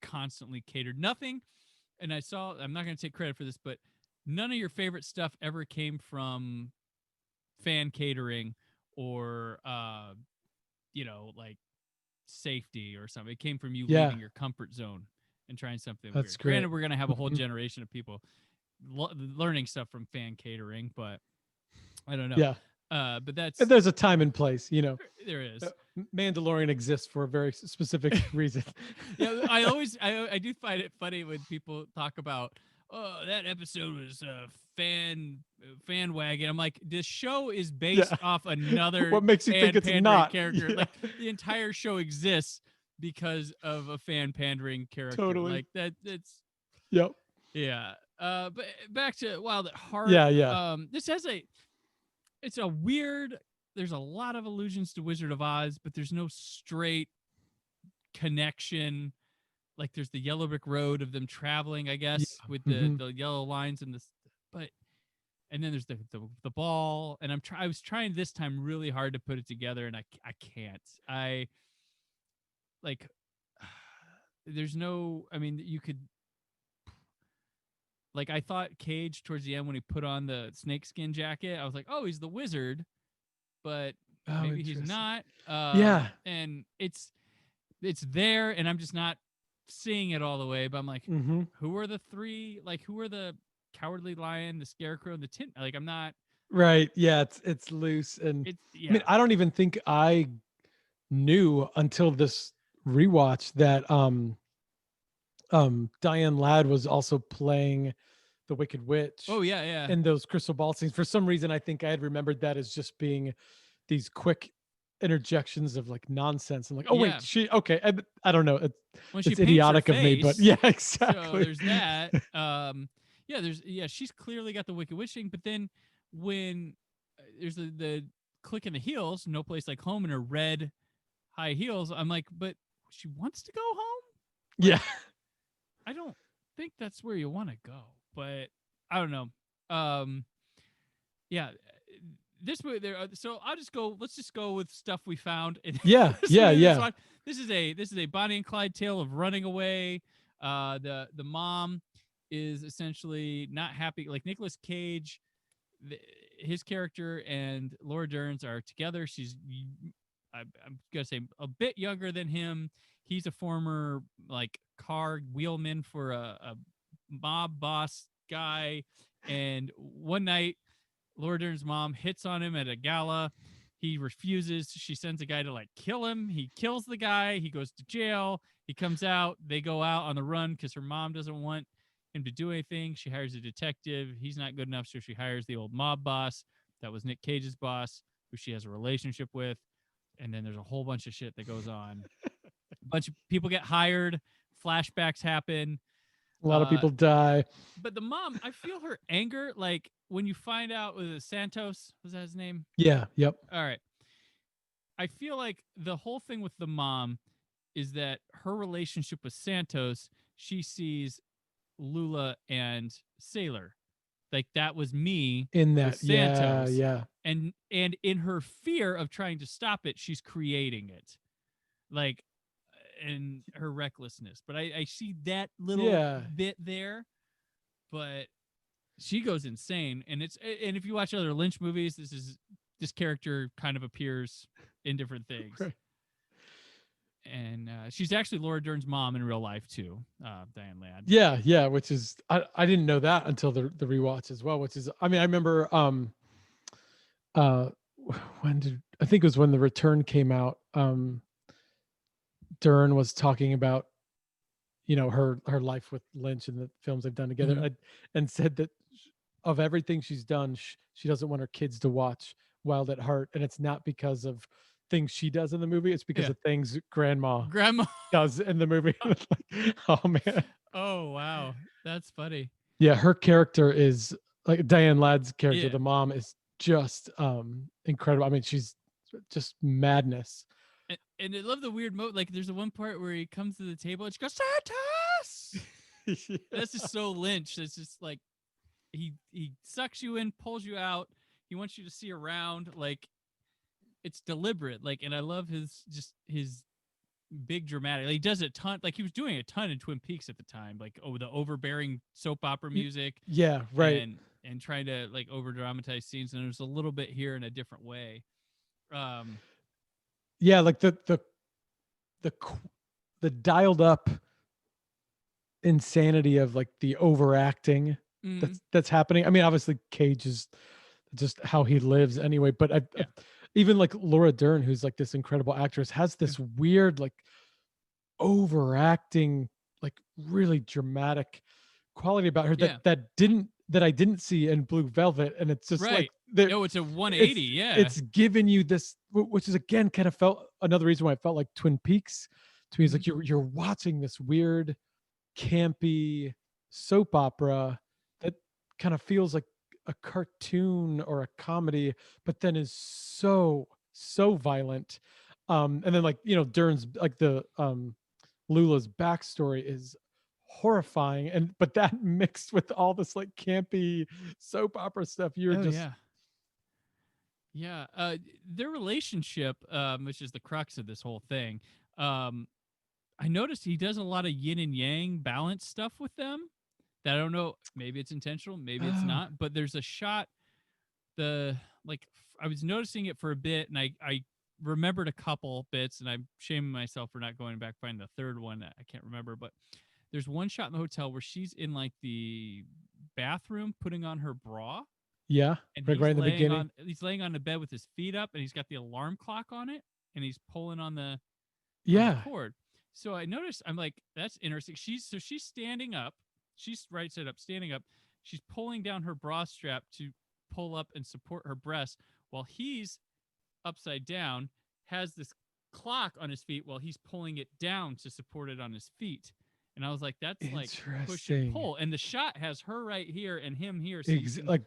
constantly catered. Nothing. And I'm not going to take credit for this, but none of your favorite stuff ever came from fan catering or like safety or something. It came from you leaving your comfort zone and trying something weird. Great. Granted, we're going to have a whole generation of people learning stuff from fan catering, but I don't know. Yeah. But there's a time and place, you know. There is. Mandalorian exists for a very specific reason. Yeah, I do find it funny when people talk about, oh, that episode was fan wagon. I'm like, this show is based off another what makes you think it's not character. Like the entire show exists because of a fan pandering character. Totally. Like it's Yep. Yeah. But back to Wild at Heart. Yeah. This has it's a weird, there's a lot of allusions to Wizard of Oz, but there's no straight connection. Like there's the yellow brick road of them traveling, I guess, with the yellow lines and and then there's the ball. And I was trying this time really hard to put it together, and I can't. There's no, I mean, you could, like, I thought Cage towards the end when he put on the snakeskin jacket, I was like, oh, he's the wizard, but maybe he's not. And it's there, and I'm just not seeing it all the way. But I'm like, who are the three? Like, who are the Cowardly Lion, the Scarecrow, and the Tin? Like, I'm not. Right. Yeah. It's loose, and I mean, I don't even think I knew until this rewatch that Diane Ladd was also playing the Wicked Witch. Oh yeah. In those crystal ball scenes. For some reason, I think I had remembered that as just being these quick interjections of like nonsense. I'm like, wait, okay. I don't know. It's idiotic of me, but yeah, exactly. So there's that. She's clearly got the Wicked Witch thing, but then when there's the click in the heels, no place like home, in her red high heels, I'm like, but she wants to go home? Yeah. I don't think that's where you want to go, but I don't know. This way there. So let's just go with stuff we found. Yeah. This is a Bonnie and Clyde tale of running away. The mom is essentially not happy. Like Nicolas Cage, his character and Laura Dern's are together. I'm gonna say a bit younger than him. He's a former like car wheelman for a mob boss guy. And one night, Laura Dern's mom hits on him at a gala. He refuses. She sends a guy to like kill him. He kills the guy. He goes to jail. He comes out. They go out on the run because her mom doesn't want him to do anything. She hires a detective. He's not good enough, so she hires the old mob boss that was Nick Cage's boss, who she has a relationship with. And then there's a whole bunch of shit that goes on. A bunch of people get hired. Flashbacks happen. A lot of people die. But the mom, I feel her anger, like when you find out, was it Santos? Was that his name? Yeah. Yep. All right. I feel like the whole thing with the mom is that her relationship with Santos, she sees Lula and Sailor. Like that was me in that Santos. Yeah. And in her fear of trying to stop it, she's creating it. Like in her recklessness. But I see that little bit there. But she goes insane. And if you watch other Lynch movies, this character kind of appears in different things. Right. And she's actually Laura Dern's mom in real life too, Diane Ladd. Yeah, which is I didn't know that until the rewatch as well. Which is, I mean, I remember I think it was when The Return came out. Dern was talking about, her life with Lynch and the films they've done together, and said that of everything she's done, she doesn't want her kids to watch Wild at Heart, and it's not because of things she does in the movie, it's because of things grandma does in the movie. Oh man. Oh wow, that's funny. Yeah, her character is like Diane Ladd's character, the mom is just incredible. I mean, she's just madness. And I love the weird like there's the one part where he comes to the table and she goes, Santos! Yeah. That's just so Lynch. It's just like he sucks you in, pulls you out. He wants you to see around. Like it's deliberate. Like, and I love his big dramatic. Like, he does a ton. Like he was doing a ton in Twin Peaks at the time. Like the overbearing soap opera music. Yeah, right. And trying to like over dramatize scenes. And there's a little bit here in a different way. Yeah, like the dialed up insanity of like the overacting that's happening. I mean, obviously Cage is just how he lives anyway, but even like Laura Dern, who's like this incredible actress, has this weird like overacting, like really dramatic quality about her that I didn't see in Blue Velvet. And it's just like it's a 180. It's given you this, which is again kind of felt another reason why it felt like Twin Peaks to me. Is like you're watching this weird campy soap opera that kind of feels like a cartoon or a comedy, but then is so violent. And then like, you know, Dern's like the Lula's backstory is horrifying, but that mixed with all this like campy soap opera stuff, their relationship, which is the crux of this whole thing. I noticed he does a lot of yin and yang balance stuff with them that I don't know, maybe it's intentional, maybe it's not, but there's a shot, I was noticing it for a bit, and I remembered a couple bits, and I'm shaming myself for not going back finding the third one. I can't remember, but there's one shot in the hotel where she's in like the bathroom putting on her bra. Yeah, and right in the beginning. He's laying on the bed with his feet up, and he's got the alarm clock on it, and he's pulling on the cord. So I noticed, I'm like, that's interesting. She's standing up. She's right side up, standing up. She's pulling down her bra strap to pull up and support her breast, while he's upside down, has this clock on his feet while he's pulling it down to support it on his feet. And I was like, that's like push and pull. And the shot has her right here and him here. So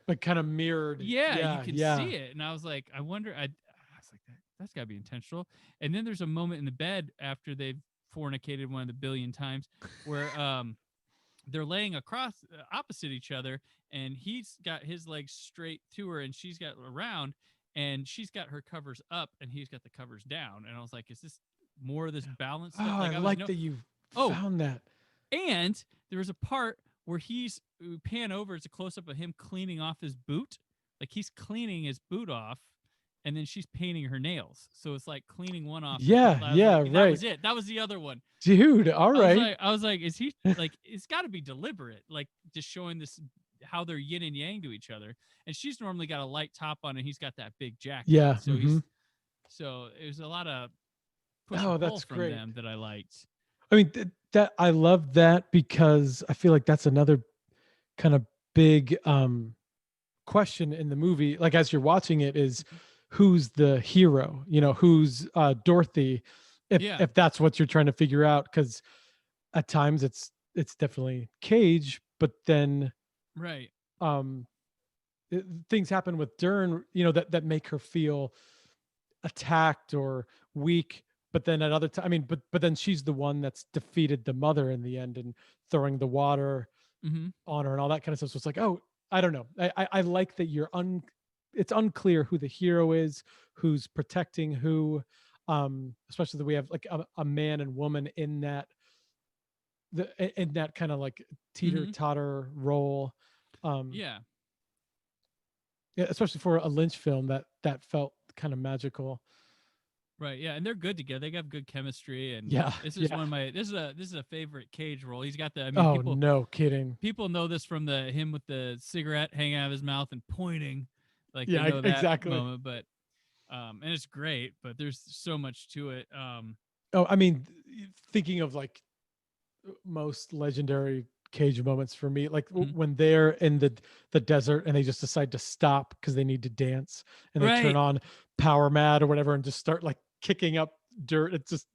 but kind of mirrored. Yeah, you can see it. And I was like, I wonder, I was like, that's got to be intentional. And then there's a moment in the bed after they've fornicated one of the billion times where they're laying across opposite each other, and he's got his legs straight to her and she's got around, and she's got her covers up and he's got the covers down. And I was like, is this more of this balance stuff? I like that you found that. And there was a part where pan over, it's a close-up of him cleaning off his boot. Like he's cleaning his boot off, and then she's painting her nails. So it's like cleaning one off. Yeah, right. That was it. That was the other one. Dude, all right. I was like, is he like, it's got to be deliberate, like just showing this, how they're yin and yang to each other. And she's normally got a light top on, and he's got that big jacket. Yeah. So so it was a lot of push and pull from them that I liked. I mean, that I love that, because I feel like that's another kind of big question in the movie. Like as you're watching it, is who's the hero? You know, who's Dorothy? If that's what you're trying to figure out, because at times it's definitely Cage, but then things happen with Dern, you know, that make her feel attacked or weak. But then at other times, I mean, but then she's the one that's defeated the mother in the end and throwing the water on her and all that kind of stuff. So it's like, oh, I don't know. I like that it's unclear who the hero is, who's protecting who, especially that we have like a man and woman in that kind of like teeter-totter role. Especially for a Lynch film that felt kind of magical. Right, yeah, and they're good together. They have good chemistry, and this is one of my this is a favorite Cage role. He's got the people, no kidding. People know this from him with the cigarette hanging out of his mouth and pointing, like that exactly moment. But and it's great, but there's so much to it. I mean, thinking of like most legendary Cage moments for me, like Mhm. when they're in the desert and they just decide to stop because they need to dance, and they turn Right. on Power Mad or whatever and just start like kicking up dirt. It's just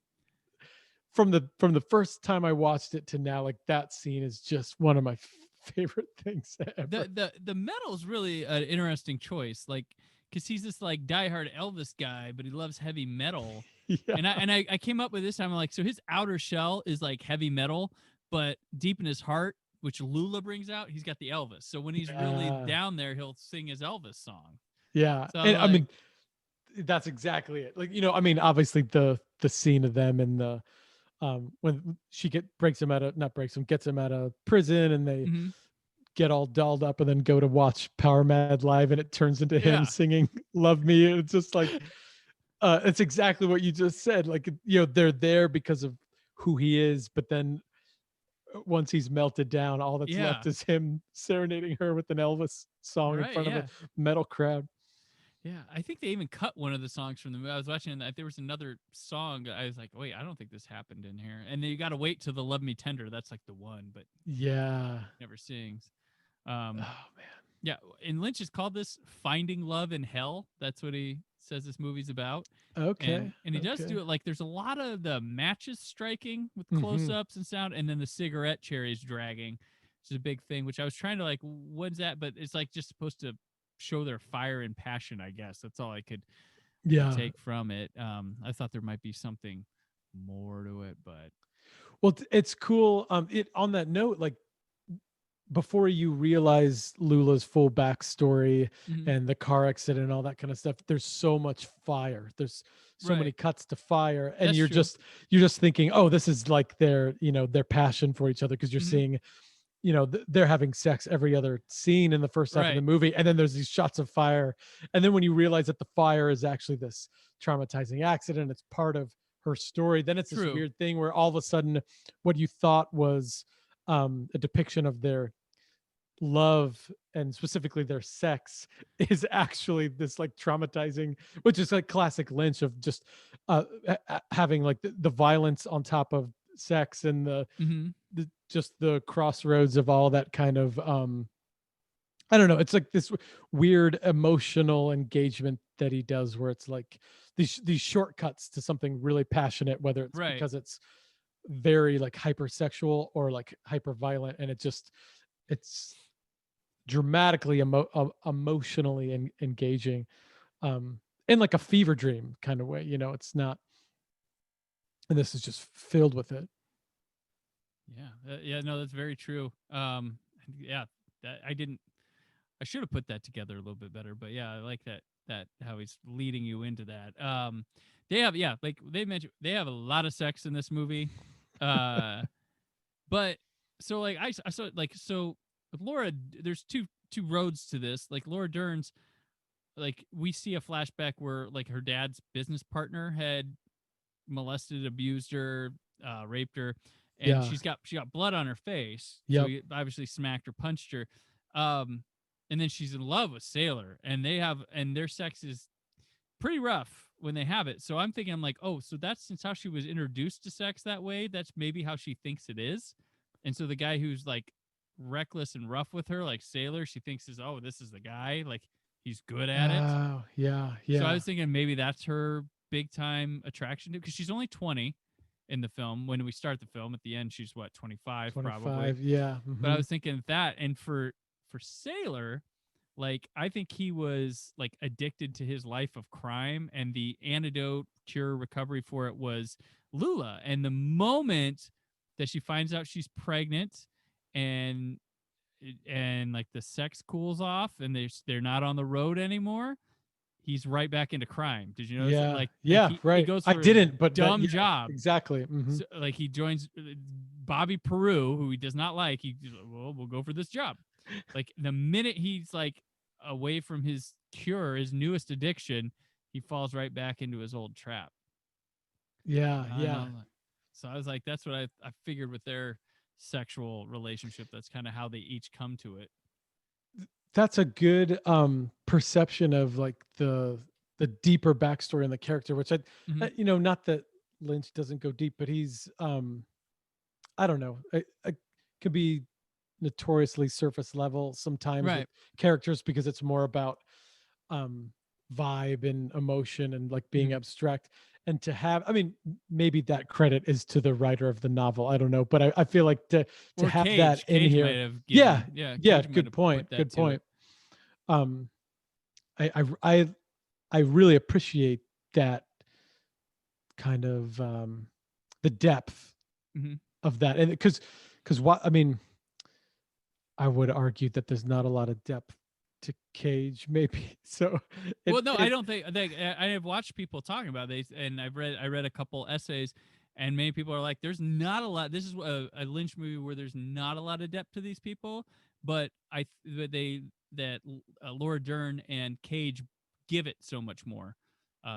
from the first time I watched it to now, like that scene is just one of my favorite things ever. The metal's really an interesting choice, like because he's this like diehard Elvis guy, but he loves heavy metal. Yeah. And I came up with this time, I'm like, so his outer shell is like heavy metal, but deep in his heart, which Lula brings out, he's got the Elvis. So when he's really Yeah. down there, he'll sing his Elvis song. Yeah. So And I like, mean, that's exactly it. Like, I mean, obviously the scene of them in the when she gets him out of prison, and they mhm, get all dolled up and then go to watch Power Mad live, and it turns into him yeah, singing Love Me. And it's just like it's exactly what you just said. Like, they're there because of who he is, but then once he's melted down, all that's yeah, left is him serenading her with an Elvis song in right, front of a yeah. metal crowd. Yeah, I think they even cut one of the songs from the movie. I was watching that there was another song that I was like, wait, I don't think this happened in here. And then you got to wait till the "Love Me Tender." That's like the one, but Yeah. never sings. Um, Oh man. yeah, and Lynch has called this "Finding Love in Hell." That's what he says this movie's about. Okay. And he does do Okay. it like there's a lot of the matches striking with Hmm. close-ups and sound, and then the cigarette cherries dragging, which is a big thing. Which I was trying to like, when's that? But it's like just supposed to show their fire and passion. I guess that's all I could Yeah. take from it. I thought there might be something more to it, but Well, it's cool. It on that note, like before you realize Lula's full backstory mhm. and the car accident and all that kind of stuff, there's so much fire. There's so many Right, cuts to fire, and that's true. you're just thinking, oh, this is like their passion for each other, because you're Hmm. seeing, they're having sex every other scene in the first half of the Right, movie, and then there's these shots of fire, and then when you realize that the fire is actually this traumatizing accident, it's part of her story, then it's this true. weird thing where all of a sudden what you thought was a depiction of their love and specifically their sex is actually this like traumatizing, which is like classic Lynch of just having like the violence on top of sex, and Hmm. just the crossroads of all that kind of I don't know, it's like this weird emotional engagement that he does, where it's like these shortcuts to something really passionate, whether it's Right. because it's very like hypersexual or like hyper violent, and it's dramatically emotionally engaging, in like a fever dream kind of way. It's not, and this is just filled with it. Yeah, yeah, no, that's very true. Yeah, that I didn't. I should have put that together a little bit better, but yeah, I like that how he's leading you into that. They have yeah, like they mentioned, they have a lot of sex in this movie, uh, but so like I saw like so with Laura, there's two roads to this. Like Laura Dern's, like we see a flashback where like her dad's business partner had molested, abused her, raped her, and Yeah. she got blood on her face. So Yep. he obviously smacked or punched her. Um, and then she's in love with Sailor, and their sex is pretty rough when they have it. So I'm thinking, I'm like, oh, so that's since how she was introduced to sex that way. That's maybe how she thinks it is. And so the guy who's like reckless and rough with her, like Sailor, she thinks is, oh, this is the guy, like he's good at it. Oh, yeah, So I yeah. was thinking maybe that's her big time attraction to, because she's only 20 in the film. When we start the film, at the end she's what, 25 probably. 25. Yeah. But I Hmm. was thinking that, and for Sailor, like I think he was like addicted to his life of crime, and the antidote, cure, recovery for it was Lula. And the moment that she finds out she's pregnant, and like the sex cools off and they're not on the road anymore, he's right back into crime. Did you notice that? Yeah. Like Yeah. he Right. goes I for a didn't, but that, dumb yeah, job. exactly. Hmm. So, like he joins Bobby Peru, who he does not like. Well, we'll go for this job. Like the minute he's like away from his cure, his newest addiction, he falls right back into his old trap. Yeah. I Yeah. know. So I was like, that's what I figured with their sexual relationship. That's kind of how they each come to it. That's a good perception of like the deeper backstory in the character, which Hmm. not that Lynch doesn't go deep, but he's I don't know, it could be notoriously surface level sometimes with characters, because it's more about vibe and emotion and like being abstract. And to have, I mean, maybe that credit is to the writer of the novel, I don't know, but I feel like to have Cage, that in Cage here. might have given, Cage Good might point, have good put that to point. I really appreciate that kind of the depth of that. And because what I mean, I would argue that there's not a lot of depth to Cage, maybe. So I don't think I have watched people talking about this, and I read a couple essays, and many people are like, there's not a lot. This is a Lynch movie where there's not a lot of depth to these people, but Laura Dern and Cage give it so much more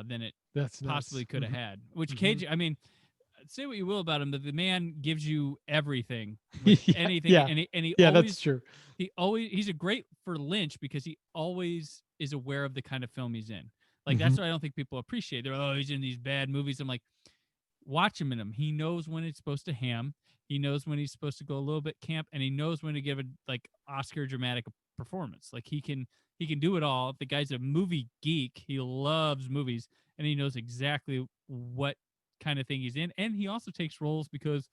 than it possibly could have had. Which Cage, I mean, say what you will about him, but the man gives you everything, anything, and he always, that's true. He's a great for Lynch because he always is aware of the kind of film he's in. Like that's what I don't think people appreciate. They're he's in these bad movies. I'm like, watch him in them. He knows when it's supposed to ham. He knows when he's supposed to go a little bit camp, and he knows when to give a like Oscar dramatic performance. Like he can do it all. The guy's a movie geek. He loves movies, and he knows exactly what kind of thing he's in. And he also takes roles because,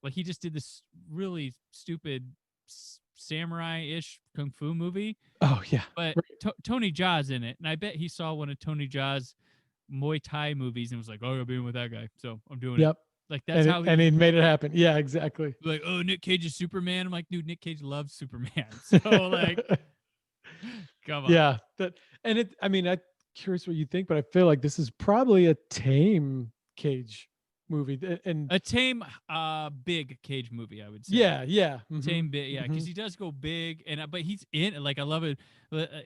like, he just did this really stupid samurai-ish kung fu movie. Oh yeah, but Tony Jaa's in it, and I bet he saw one of Tony Jaa's Muay Thai movies and was like, "Oh, I'll be in with that guy, so I'm doing it." Like that's how he made it happen. Yeah, exactly. Like, oh, Nick Cage is Superman. I'm like, dude, Nick Cage loves Superman. So like, come on. Yeah, I mean, I'm curious what you think, but I feel like this is probably a tame Cage movie, and a tame, big Cage movie, I would say. Yeah. Tame big, yeah, because he does go big, and but he's in. Like, I love it.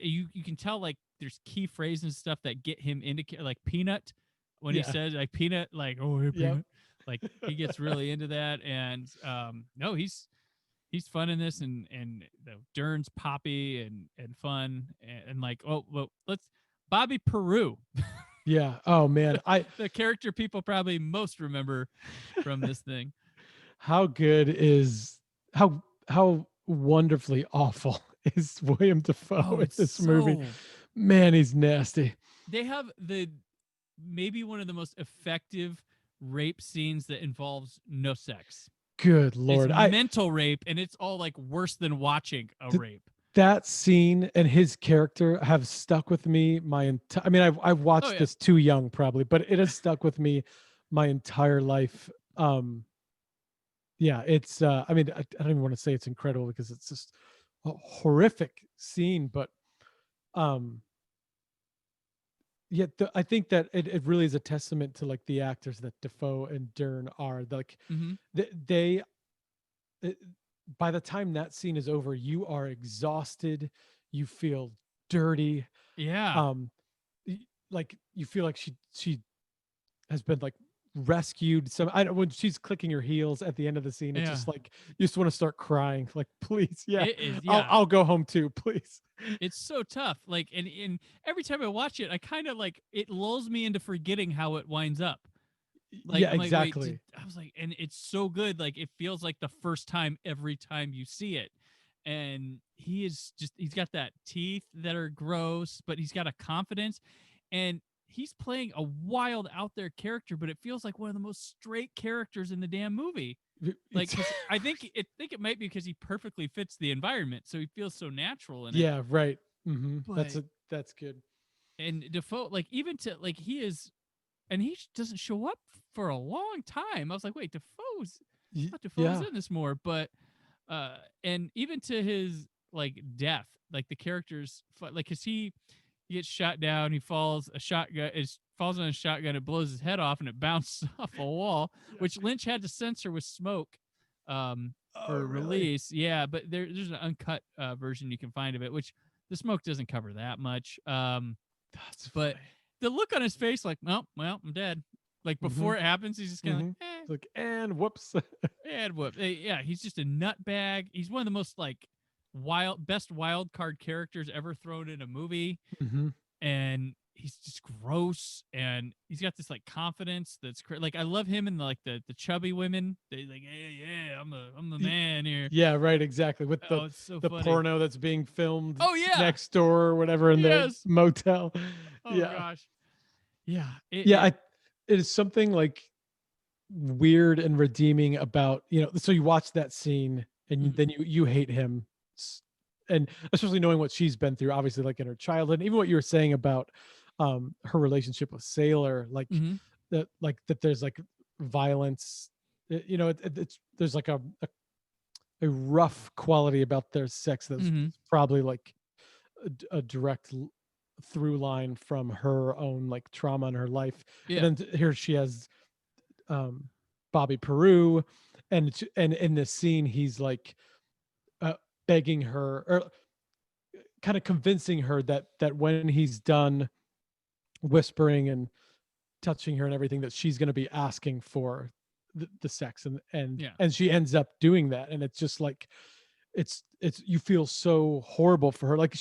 You can tell like there's key phrases and stuff that get him into like Peanut when he says like Peanut, like oh hey, Peanut, like he gets really into that, and no, he's fun in this, and Dern's poppy and fun, and like let's Bobby Peru. Yeah. Oh man, the character people probably most remember from this thing. How good is how wonderfully awful is William Dafoe in this movie? Man, he's nasty. They have maybe one of the most effective rape scenes that involves no sex. Good Lord. It's mental rape, and it's all like worse than watching a rape. That scene and his character have stuck with me my entire. I mean, I've watched this too young probably, but it has stuck with me my entire life. Yeah, it's. I mean, I don't even want to say it's incredible because it's just a horrific scene, but yeah, I think that it really is a testament to like the actors that Dafoe and Dern are. Like they by the time that scene is over, you are exhausted, you feel dirty. Yeah. Like you feel like she has been like rescued. So when she's clicking her heels at the end of the scene, it's just like you just want to start crying. Like, please, I'll go home too, please. It's so tough. Like, and every time I watch it, I kind of like it lulls me into forgetting how it winds up. Like, yeah, I'm exactly. Like, I was like, and it's so good. Like, it feels like the first time every time you see it. And he's got that teeth that are gross, but he's got a confidence, and he's playing a wild out there character, but it feels like one of the most straight characters in the damn movie. Like, I think it might be because he perfectly fits the environment, so he feels so natural in it. Yeah, right. That's good. And Dafoe, like, even to like and he doesn't show up for a long time. I was like, wait, Dafoe's in this more, but and even to his like death, like the characters, like, cause he gets shot down, he falls on a shotgun, it blows his head off, and it bounces off a wall, which Lynch had to censor with smoke for release. Yeah, but there's an uncut version you can find of it, which the smoke doesn't cover that much. That's but funny. The look on his face, like, well, I'm dead. Like, before it happens, he's just kind of like, and whoops. And whoops. Yeah, he's just a nutbag. He's one of the most, like, best wild card characters ever thrown in a movie. And he's just gross, and he's got this like confidence that's like, I love him and like the chubby women. They like, yeah, I'm the man here. Yeah, right, exactly. With the it's so the funny. porno that's being filmed next door or whatever in the motel. Oh gosh. Yeah. It is something like weird and redeeming about, so you watch that scene and then you hate him, and especially knowing what she's been through, obviously, like in her childhood, and even what you were saying about her relationship with Sailor, like that there's like violence, it's there's like a rough quality about their sex that's probably like a direct through line from her own like trauma in her life. And then here she has Bobby Peru, and in this scene he's like begging her, or kind of convincing her that when he's done whispering and touching her and everything, that she's going to be asking for the sex, and she ends up doing that, and it's just like it's you feel so horrible for her. Like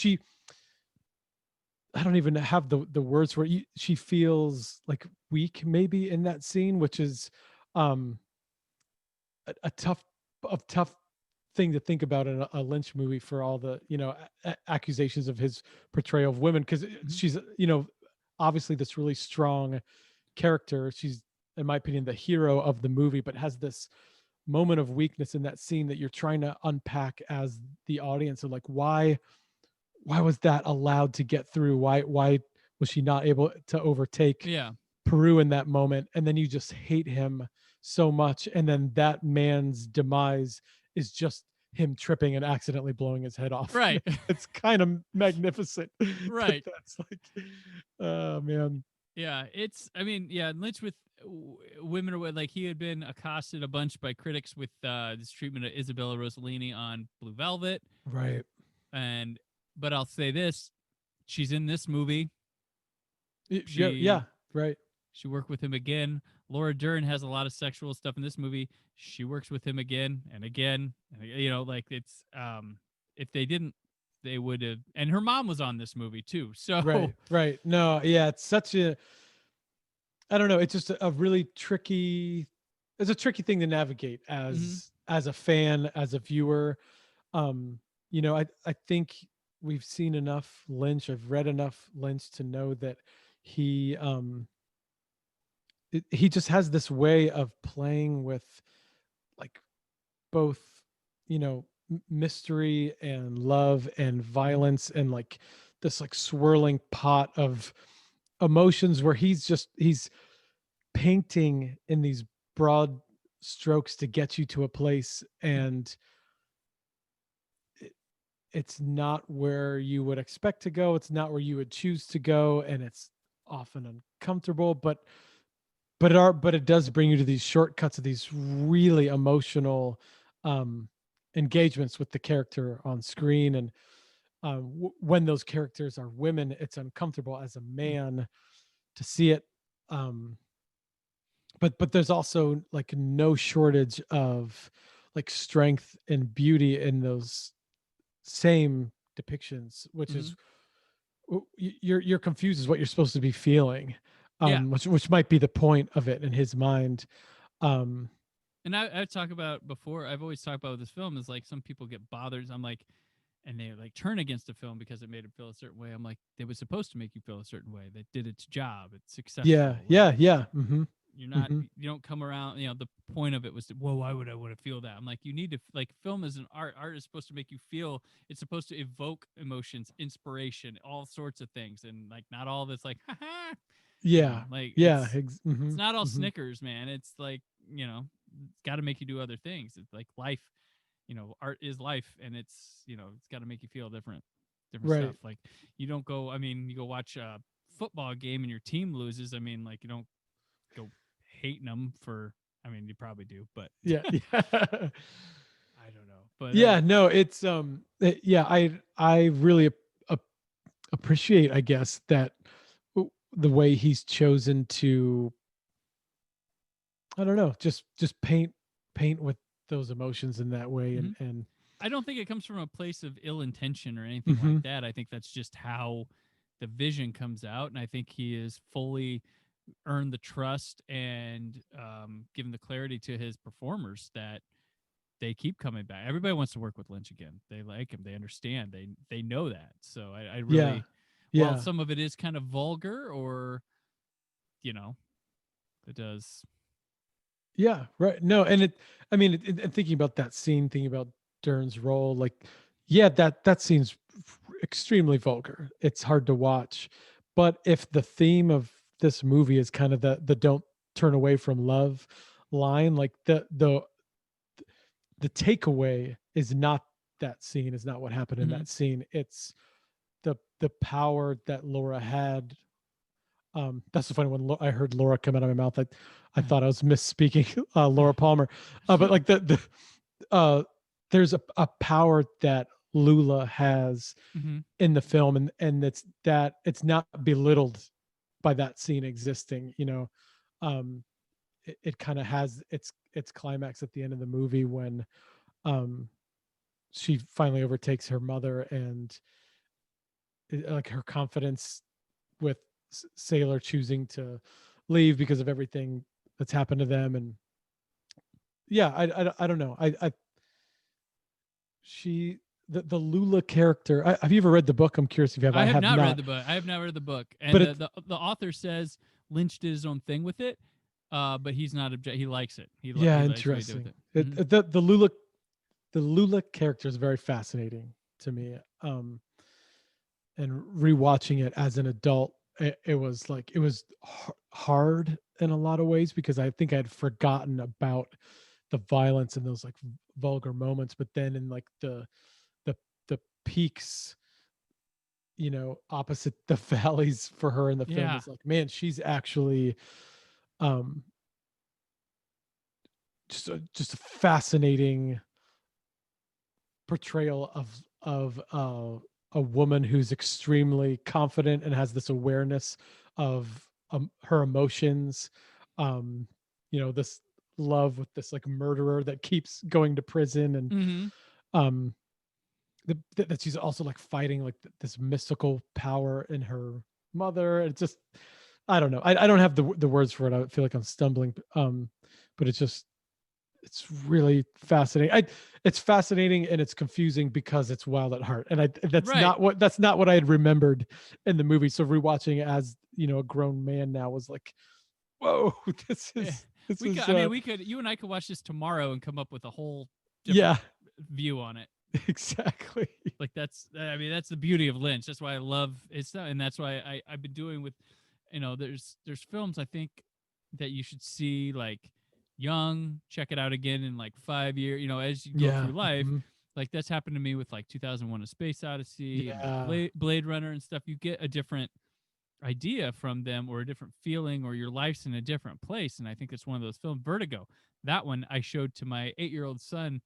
I don't even have the words for it. She feels like weak maybe in that scene, which is a tough thing to think about in a Lynch movie, for all the accusations of his portrayal of women, because she's obviously this really strong character. She's, in my opinion, the hero of the movie, but has this moment of weakness in that scene that you're trying to unpack as the audience, of like, why was that allowed to get through? Why was she not able to overtake Peru in that moment? And then you just hate him so much, and then that man's demise is just him tripping and accidentally blowing his head off. Right. It's kind of magnificent. Right. But that's like, oh man. Yeah, Lynch with women, are like, he had been accosted a bunch by critics with this treatment of Isabella Rossellini on Blue Velvet. Right. But I'll say this, she's in this movie. Right. She worked with him again. Laura Dern has a lot of sexual stuff in this movie. She works with him again and again. Like it's if they didn't, they would have. And her mom was on this movie too. So right. No, yeah, it's such a, I don't know. It's just a really tricky. It's a tricky thing to navigate as a fan, as a viewer. I think we've seen enough Lynch. I've read enough Lynch to know that he just has this way of playing with like both, mystery and love and violence, and like this like swirling pot of emotions, where he's painting in these broad strokes to get you to a place, and it's not where you would expect to go. It's not where you would choose to go, and it's often uncomfortable, but it does bring you to these shortcuts of these really emotional engagements with the character on screen. And when those characters are women, it's uncomfortable as a man to see it. But there's also like no shortage of like strength and beauty in those same depictions, which is, you're confused as what you're supposed to be feeling. Which might be the point of it in his mind. And I talk about before, I've always talked about with this film is like, some people get bothered. I'm like, and they like turn against the film because it made them feel a certain way. I'm like, they were supposed to make you feel a certain way. They did its job. It's successful. Yeah. Mm-hmm. You're not, you don't come around, the point of it was why would I want to feel that? I'm like, you need to, like, film is an art. Art is supposed to make you feel, it's supposed to evoke emotions, inspiration, all sorts of things. And like, not all of it's like, ha. Yeah. It's not all Snickers, man. It's like, it's got to make you do other things. It's like life, art is life, and it's, it's got to make you feel different stuff. Like, you don't go, you go watch a football game and your team loses. Like, you don't go hating them for, you probably do, but yeah. I don't know. But no, it's I really appreciate, I guess, that the way he's chosen to, I don't know, just paint with those emotions in that way. And I don't think it comes from a place of ill intention or anything like that. I think that's just how the vision comes out, and I think he is fully earned the trust and given the clarity to his performers that they keep coming back. Everybody wants to work with Lynch again. They like him. They understand. They know that. So I really, while some of it is kind of vulgar, or it does. Yeah, right. No, and and thinking about that scene, thinking about Dern's role, like, that scene's extremely vulgar. It's hard to watch. But if the theme of this movie is kind of the don't turn away from love line, like the takeaway is not that scene, is not what happened in that scene. It's the power that Laura had. That's the funny when I heard Laura come out of my mouth. I thought I was misspeaking, Laura Palmer. But like there's a power that Lula has in the film, and it's not belittled by that scene existing. It kind of has its climax at the end of the movie when she finally overtakes her mother, and like her confidence with Sailor choosing to leave because of everything that's happened to them. And I don't know. The Lula character. Have you ever read the book? I'm curious if you have. I have not read the book. I have not read the book. And but the author says Lynch did his own thing with it, but he's not he likes it. He interesting. The Lula character is very fascinating to me. And rewatching it as an adult, it was hard in a lot of ways, because I think I had forgotten about the violence in those like vulgar moments. But then in like the peaks, opposite the valleys for her in the film, is like, man, she's actually just a fascinating portrayal of a woman who's extremely confident and has this awareness of her emotions. This love with this like murderer that keeps going to prison, and that she's also like fighting like this mystical power in her mother. It's just, I don't know. I don't have the words for it. I feel like I'm stumbling. But it's really fascinating. It's fascinating and it's confusing because it's Wild at Heart, and that's not what I had remembered in the movie. So rewatching it as a grown man now was like, whoa, you and I could watch this tomorrow and come up with a whole different view on it. Exactly. Like that's the beauty of Lynch. That's why I love it, and that's why I've been doing with, there's films I think that you should see like young, check it out again in like 5 years, as you go through life. Like that's happened to me with like 2001: A Space Odyssey, and Blade Runner and stuff. You get a different idea from them, or a different feeling, or your life's in a different place. And I think it's one of those films. Vertigo, that one I showed to my 8-year-old son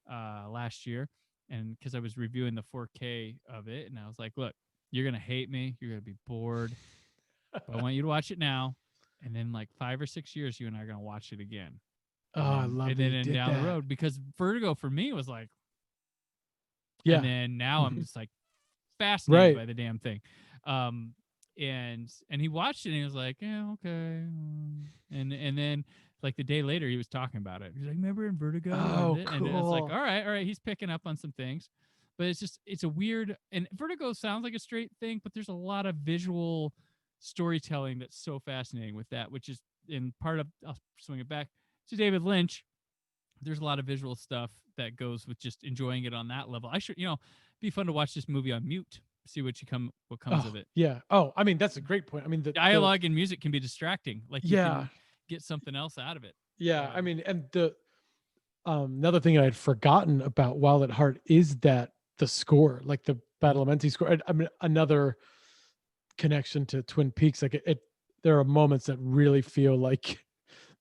last year, and because I was reviewing the 4K of it, and I was like, look, you're gonna hate me, you're gonna be bored, but I want you to watch it now, and then like 5 or 6 years you and I are gonna watch it again. I love it. And then down the road, because Vertigo for me was like, and then now I'm just like fascinated by the damn thing. And he watched it and he was like, yeah, okay. And then like the day later he was talking about it. He's like, remember in Vertigo? Oh, and cool. it's like, all right, he's picking up on some things. But it's a weird, and Vertigo sounds like a straight thing, but there's a lot of visual storytelling that's so fascinating with that, which is in part of, I'll swing it back to David Lynch. There's a lot of visual stuff that goes with just enjoying it on that level. I should, be fun to watch this movie on mute, see what comes of it. Yeah. I mean, that's a great point. I mean, the dialogue and music can be distracting. Like you can get something else out of it. Yeah. I mean, and the another thing I had forgotten about Wild at Heart is that the score, like the Badalamenti score, I mean, another connection to Twin Peaks. Like there are moments that really feel like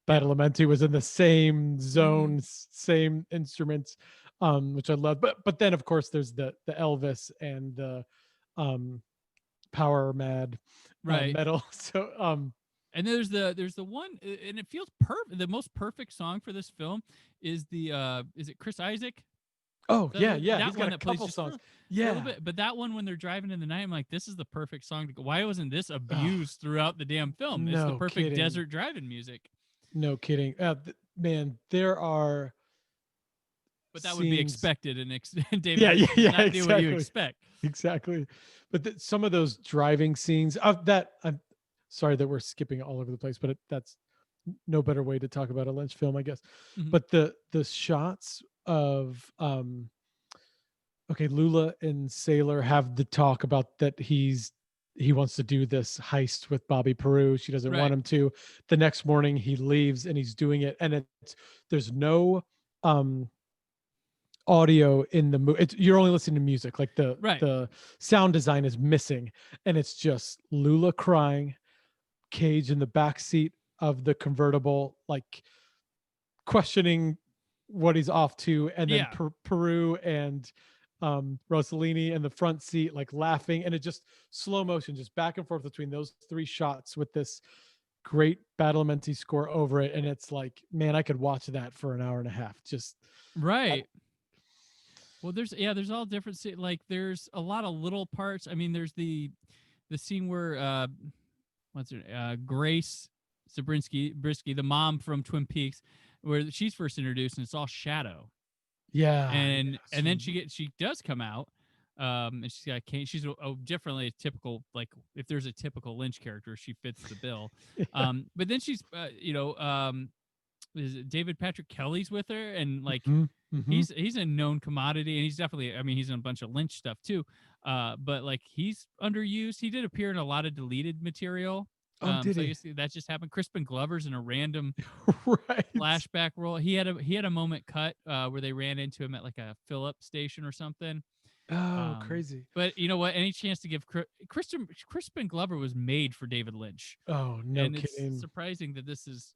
Badalamenti was in the same zone, same instruments, which I love. But then of course there's the Elvis and the power mad metal. So and there's the one, and it feels perfect. The most perfect song for this film is is it Chris Isaac? Oh So yeah, yeah. that He's one got a that plays couple just songs. a little Yeah. bit, but that one when they're driving in the night, I'm like, this is the perfect song to go. Why wasn't this Oh, abused throughout the damn film? It's the no perfect kidding. desert driving music. No kidding. Man, there are But that would be scenes. expected, and David Yeah, Lynch yeah, does yeah. not do what you Exactly. expect. Exactly. But some of those driving scenes of that, I'm sorry that we're skipping all over the place, but that's no better way to talk about a Lynch film, I guess. Mhm. But the shots of okay, Lula and Sailor have the talk about that he wants to do this heist with Bobby Peru. She doesn't want Right. him to. The next morning he leaves and he's doing it, and there's no um audio in the movie. You're only listening to music. Like Right. the sound design is missing, and it's just Lula crying, Cage in the back seat of the convertible, like questioning what he's off to, and then Yeah. Peru and Rossellini in the front seat, like laughing, and it just slow motion, just back and forth between those three shots with this great Badalamenti score over it, and it's like, man, I could watch that for an hour and a half. Just Right. Well, there's all different like there's a lot of little parts. I mean, there's the scene where what's her Grace Brisky, the mom from Twin Peaks, where she's first introduced, and it's all shadow. yeah, And then she does come out, and she's got cane. She's differently a typical, like, if there's a typical Lynch character, she fits the bill. yeah. But then she's is it David Patrick Kelly's with her, and like Mm-hmm. he's a known commodity, and he's definitely, I mean, he's in a bunch of Lynch stuff too. But like he's underused. He did appear in a lot of deleted material. Oh, did So I he? guess that just happened. Crispin Glover's in a random Right. flashback role. He had a moment cut where they ran into him at like a fill-up station or something. Oh, crazy. But you know what? Any chance to give Crispin Glover was made for David Lynch, Oh, no and it's kidding. surprising that this is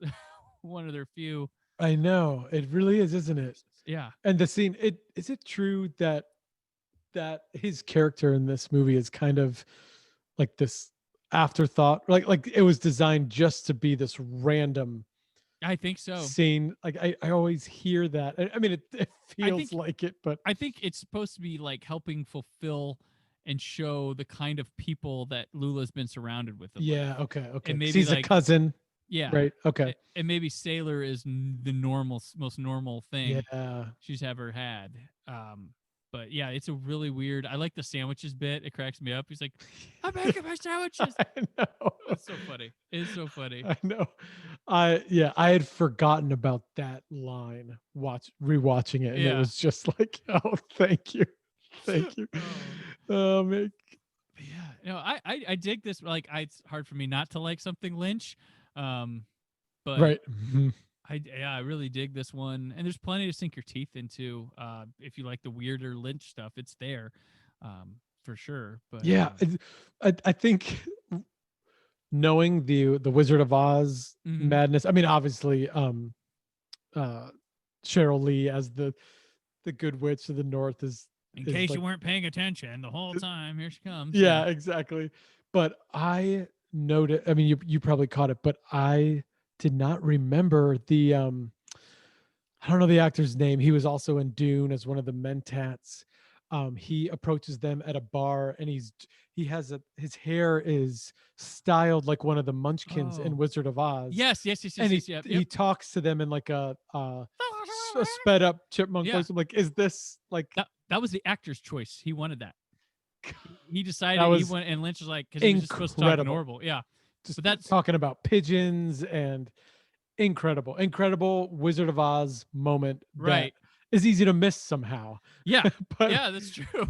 one of their few. I know. It really is, isn't it? Yeah. And the scene, is it true that his character in this movie is kind of like this afterthought? Like it was designed just to be this random I think so. scene. Like I always hear that. I mean, it feels like it, but I think it's supposed to be like helping fulfill and show the kind of people that Lula's been surrounded with. yeah, okay. And maybe He's like a cousin. Yeah. Right. Okay. And maybe Sailor is the most normal thing Yeah. she's ever had. But yeah, it's a really weird. I like the sandwiches bit. It cracks me up. He's like, "I'm making my sandwiches." I know. It's so funny. It's so funny. I know. I had forgotten about that line. Rewatching it, and it was just like, oh, thank you, thank you. Man. Yeah, no, I dig this. Like, it's hard for me not to like something Lynch, but Right. I really dig this one, and there's plenty to sink your teeth into. If you like the weirder Lynch stuff, it's there, for sure. But yeah, I think knowing the Wizard of Oz madness. I mean, obviously, Cheryl Lee as the Good Witch of the North is. In case you weren't paying attention the whole time, here she comes. Yeah, exactly. But I noted. I mean, you probably caught it, but I did not remember the. I don't know the actor's name. He was also in Dune as one of the Mentats. He approaches them at a bar, and his hair is styled like one of the Munchkins in Wizard of Oz. Yes. And he talks to them in like a sped up chipmunk voice. I'm like, is this like that was the actor's choice? He wanted that. He decided he went, and Lynch was like, because he was just supposed to talk normal. Yeah, but that's talking about pigeons and incredible Wizard of Oz moment. Right. Is easy to miss somehow. Yeah. But yeah, that's true.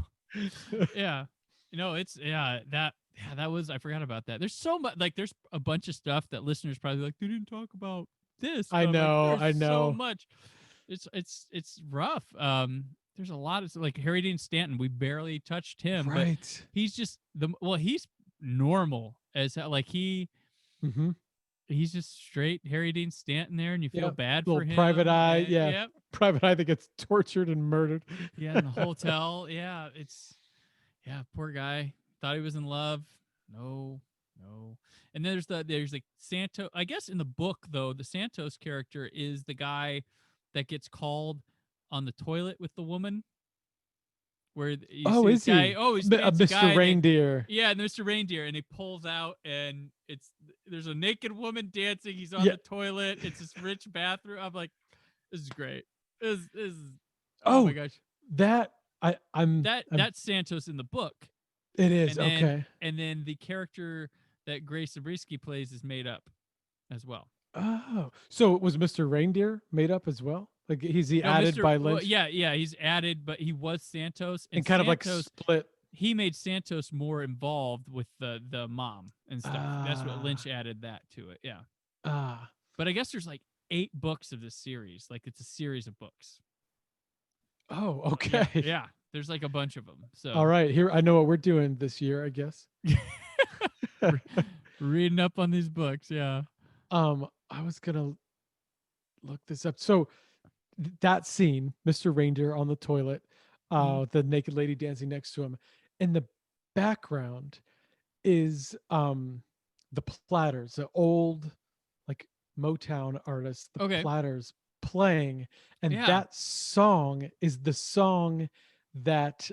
Yeah. That was, I forgot about that. There's so much, like, there's a bunch of stuff that listeners probably like, they didn't talk about this. I know. So much. It's rough. There's a lot of, like, Harry Dean Stanton, we barely touched him. Right. But he's just he's normal as like he's just straight Harry Dean Stanton there, and you feel bad for him. Private Eye, Yep. Private Eye that gets tortured and murdered. Yeah, in the hotel. Yeah, poor guy. Thought he was in love. No. And then there's like Santos. I guess in the book though, the Santos character is the guy that gets called on the toilet with the woman. where you see this guy. He? Oh, he's Mr. Reindeer. Yeah, Mr. Reindeer, and he pulls out, and there's a naked woman dancing. He's on Yeah. the toilet. It's this rich bathroom. I'm like, this is great. This is Oh my gosh. That's Santos in the book. It is. And then, okay. And then the character that Grace Zabriskie plays is made up as well. Oh, so was Mr. Reindeer made up as well? Like added by Lynch? Well, yeah, he's added, but he was Santos, and kind Santos, of like split. He made Santos more involved with the mom and stuff. That's what Lynch added that to it. Yeah. But I guess there's like 8 books of this series. Like it's a series of books. Oh, okay. Yeah. There's like a bunch of them. So all right, here I know what we're doing this year, I guess. Reading up on these books, yeah. I was gonna look this up. So that scene, Mr. Reindeer on the toilet, the naked lady dancing next to him. In the background is the Platters, the old like Motown artists, the Platters playing, and that song is the song that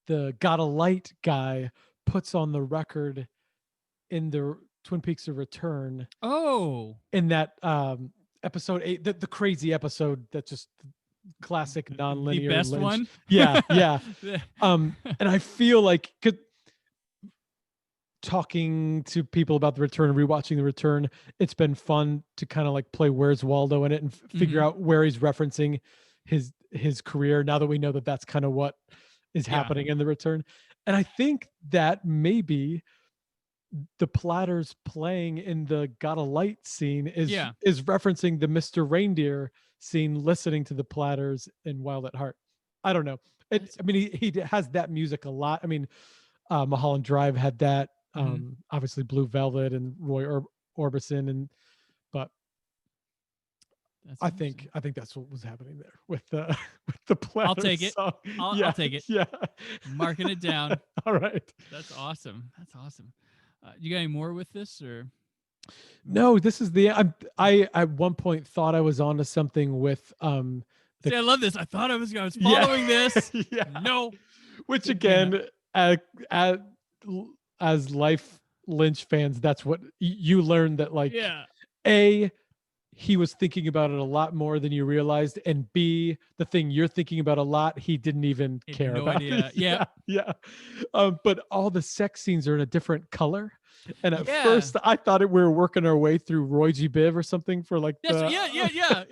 the Got a Light guy puts on the record in the Twin Peaks of Return. Oh, in that episode 8, the crazy episode that just classic nonlinear. The best Lynch. one. Yeah. And I feel like talking to people about the Return and rewatching the Return, it's been fun to kind of like play Where's Waldo in it and figure out where he's referencing his career now that we know that that's kind of what is happening in the Return. And I think that maybe the Platters playing in the Got a Light scene is referencing the Mr. Reindeer scene, listening to the Platters in Wild at Heart. I don't know. I mean, he has that music a lot. I mean, Mulholland Drive had that. Obviously Blue Velvet and Roy Orbison, but I think that's what was happening there with the Platters. I'll take it. Song. I'll take it. Yeah, marking it down. All right, that's awesome. You got any more with this or? No, this is the. I at one point thought I was onto something with See, I love this. I thought I was following this. No, which again, as Life Lynch fans, that's what you learn, that like A, he was thinking about it a lot more than you realized, and B, the thing you're thinking about a lot, he didn't even care about. Idea. Yeah. But all the sex scenes are in a different color. And at first I thought we were working our way through Roy G. Biv or something for like yeah.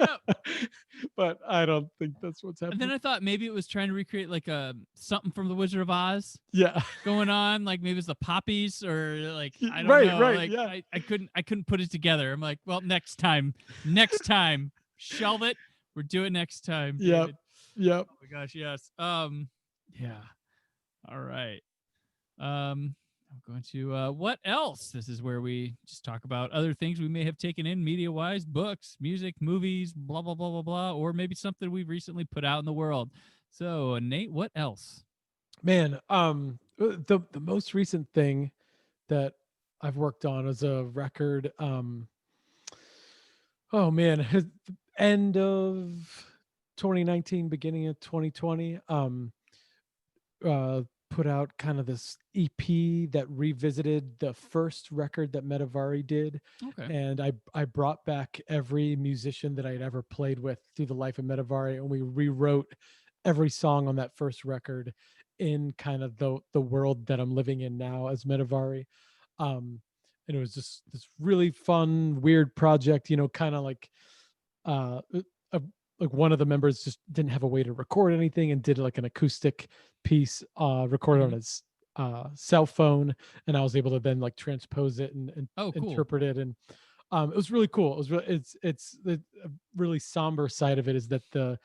But I don't think that's what's happening. And then I thought maybe it was trying to recreate like something from the Wizard of Oz. Yeah. Going on, like maybe it's the poppies or like I don't know. Right. Like, I couldn't put it together. I'm like, well, next time, shelve it. We'll do it next time. Yep. Oh my gosh, yes. Yeah. All right. I'm going to what else? This is where we just talk about other things we may have taken in media-wise, books, music, movies, blah, blah, blah, blah, blah, or maybe something we've recently put out in the world. So, Nate, what else? Man, the most recent thing that I've worked on is a record. Oh man, end of 2019, beginning of 2020. Put out kind of this EP that revisited the first record that Metavari did. Okay. And I brought back every musician that I'd ever played with through the life of Metavari, and we rewrote every song on that first record in kind of the world that I'm living in now as Metavari. And it was just this really fun, weird project, kind of like one of the members just didn't have a way to record anything and did like an acoustic piece recorded on his cell phone, and I was able to then like transpose it and cool. interpret it, and it was really cool. It was it's the really somber side of it is that the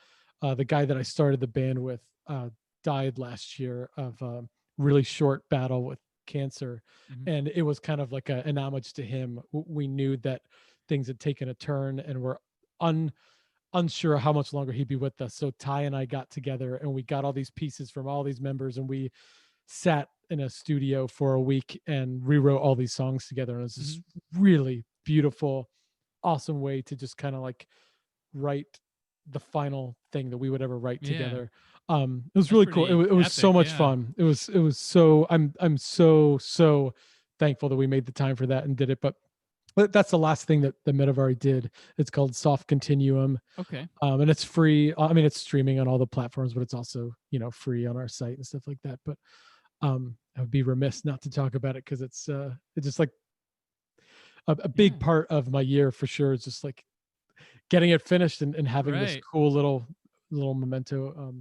guy that I started the band with died last year of a really short battle with cancer, and it was kind of like an homage to him. We knew that things had taken a turn and were unsure how much longer he'd be with us. So Ty and I got together and we got all these pieces from all these members, and we sat in a studio for a week and rewrote all these songs together. And it was this really beautiful, awesome way to just kind of like write the final thing that we would ever write together. It was really cool. It was so much fun. It was so I'm so thankful that we made the time for that and did it. But that's the last thing that the Metavari did. It's called Soft Continuum. Okay. And it's free. I mean, it's streaming on all the platforms, but it's also, free on our site and stuff like that. But I would be remiss not to talk about it because it's just like a big part of my year for sure. It's just like getting it finished and having this cool little memento,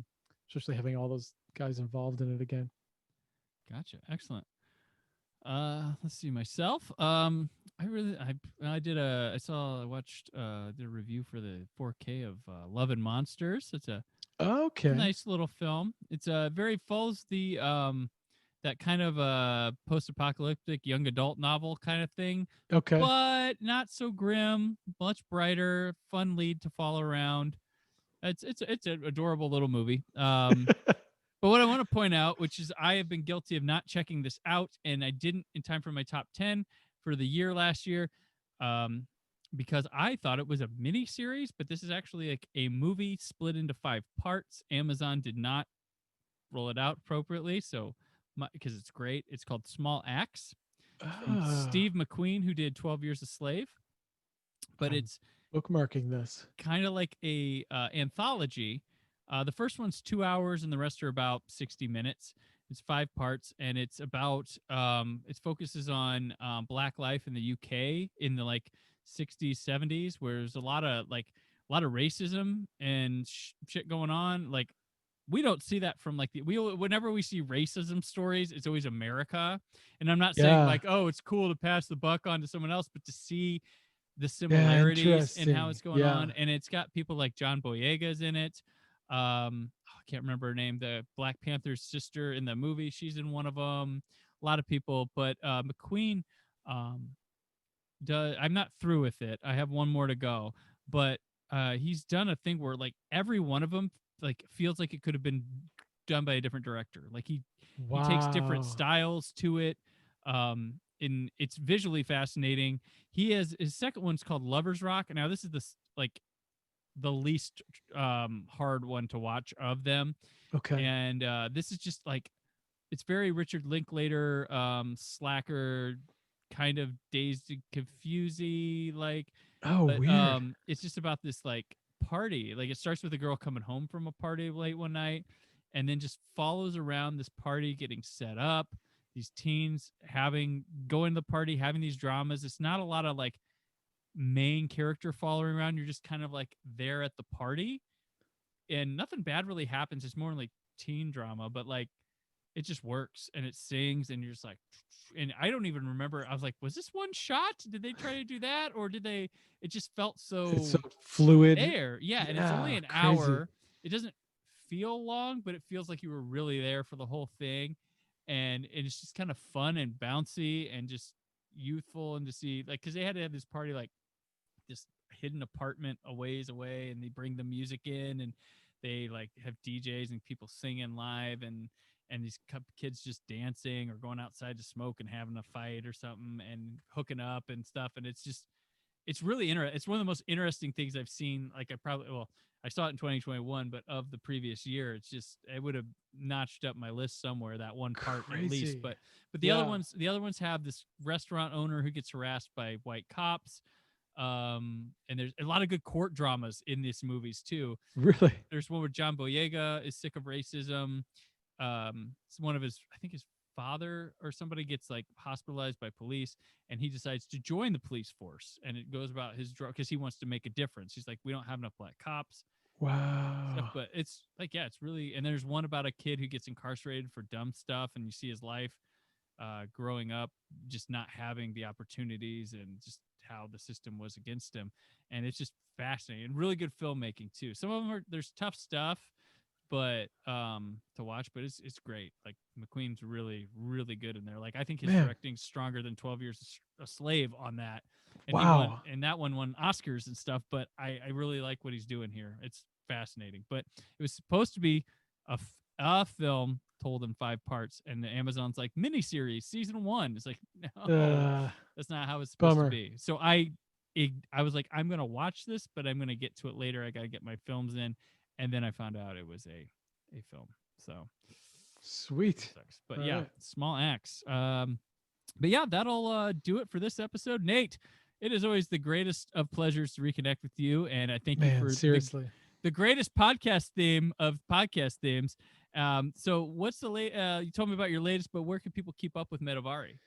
especially having all those guys involved in it again. Gotcha. Excellent. Let's see myself. I did a review for the 4K of Love and Monsters. It's a nice little film. It's very follows the that kind of post-apocalyptic young adult novel kind of thing. Okay. But not so grim, much brighter, fun lead to follow around. It's an adorable little movie. But what I want to point out, which is I have been guilty of not checking this out, and I didn't in time for my top 10 for the year last year, because I thought it was a mini series, but this is actually like a movie split into 5 parts. Amazon did not roll it out appropriately, so because it's great. It's called Small Axe from Steve McQueen, who did 12 Years a Slave. But it's bookmarking this. Kind of like a anthology. The first one's 2 hours, and the rest are about 60 minutes. It's 5 parts, and it's about it focuses on Black life in the UK in the like 60s, 70s, where there's a lot of racism and shit going on. Like, we don't see that from whenever we see racism stories, it's always America. And I'm not saying like, oh, it's cool to pass the buck on to someone else, but to see the similarities and how it's going on. And it's got people like John Boyega's in it. I can't remember her name. The Black Panther's sister in the movie, she's in one of them. A lot of people, but McQueen, I'm not through with it. I have one more to go, but he's done a thing where like every one of them like feels like it could have been done by a different director. Like he takes different styles to it. And it's visually fascinating. He has his second one's called Lover's Rock. Now this is the least hard one to watch of them. Okay. And this is just like, it's very Richard Linklater, slacker, kind of dazed and confusey, like. Weird. It's just about this like party. Like, it starts with a girl coming home from a party late one night, and then just follows around this party getting set up. These teens going to the party, having these dramas. It's not a lot of like main character following around. You're just kind of like there at the party, and nothing bad really happens. It's more like teen drama, but like it just works, and it sings, and you're just like, and I don't even remember. I was like, was this one shot? Did they try to do that, or did they? It just felt it's so fluid. There, yeah, and it's only an hour. It doesn't feel long, but it feels like you were really there for the whole thing, and it's just kind of fun and bouncy and just youthful, and to see like, because they had to have this party like this hidden apartment a ways away, and they bring the music in, and they like have DJs and people singing live, and these kids just dancing or going outside to smoke and having a fight or something and hooking up and stuff. And it's really interesting. It's one of the most interesting things I've seen. Like, I saw it in 2021, but of the previous year, it would have notched up my list somewhere, that one part at least. But the other ones have this restaurant owner who gets harassed by white cops. And there's a lot of good court dramas in these movies too. Really? There's one where John Boyega is sick of racism. One of his father or somebody gets like hospitalized by police, and he decides to join the police force, and it goes about his drug because he wants to make a difference. He's like, we don't have enough black cops. Wow. But it's like, yeah, it's really. And there's one about a kid who gets incarcerated for dumb stuff, and you see his life growing up, just not having the opportunities, and just how the system was against him. And it's just fascinating and really good filmmaking too. Some of them there's tough stuff, but to watch, but it's great. Like, McQueen's really, really good in there. Like, I think his directing's stronger than 12 Years a Slave on that. And wow. That one won Oscars and stuff, but I really like what he's doing here. It's fascinating. But it was supposed to be a film told in 5 parts, and the Amazon's like, miniseries season 1. It's like, no, that's not how it's supposed to be. So I was like, I'm gonna watch this, but I'm gonna get to it later. I gotta get my films in. And then I found out it was a a film. So sweet. But All yeah, right. small acts. But yeah, that'll do it for this episode. Nate, it is always the greatest of pleasures to reconnect with you, and I thank you for seriously the greatest podcast theme of podcast themes. So what's the you told me about your latest, but where can people keep up with Metavari?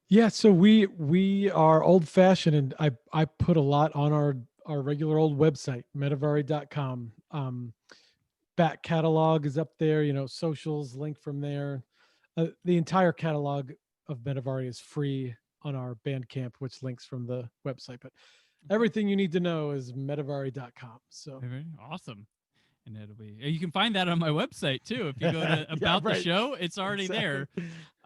Yeah, so we are old fashioned, and I put a lot on our regular old website, metavari.com. Back catalog is up there, socials link from there. The entire catalog of Metavari is free on our Bandcamp, which links from the website. But everything you need to know is metavari.com. So awesome. And it'll be, you can find that on my website too. If you go to about the show, it's already there.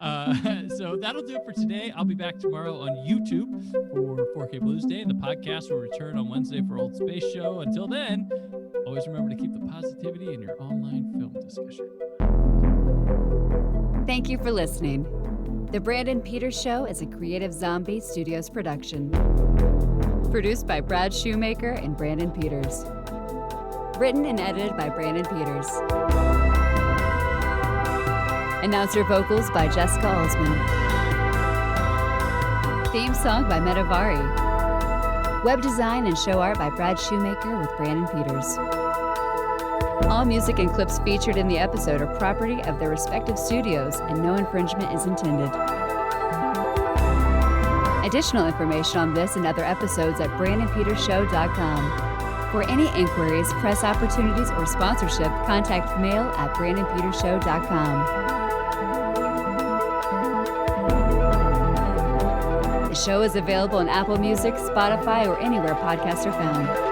So that'll do it for today. I'll be back tomorrow on YouTube for 4K Blues Day, and the podcast will return on Wednesday for Old Space Show. Until then, always remember to keep the positivity in your online film discussion. Thank you for listening. The Brandon Peters Show is a Creative Zombie Studios production. Produced by Brad Shoemaker and Brandon Peters. Written and edited by Brandon Peters. Announcer vocals by Jessica Alsman. Theme song by Metavari. Web design and show art by Brad Shoemaker with Brandon Peters. All music and clips featured in the episode are property of their respective studios, and no infringement is intended. Additional information on this and other episodes at brandonpetershow.com. For any inquiries, press opportunities, or sponsorship, contact mail at brandonpetershow.com. The show is available on Apple Music, Spotify, or anywhere podcasts are found.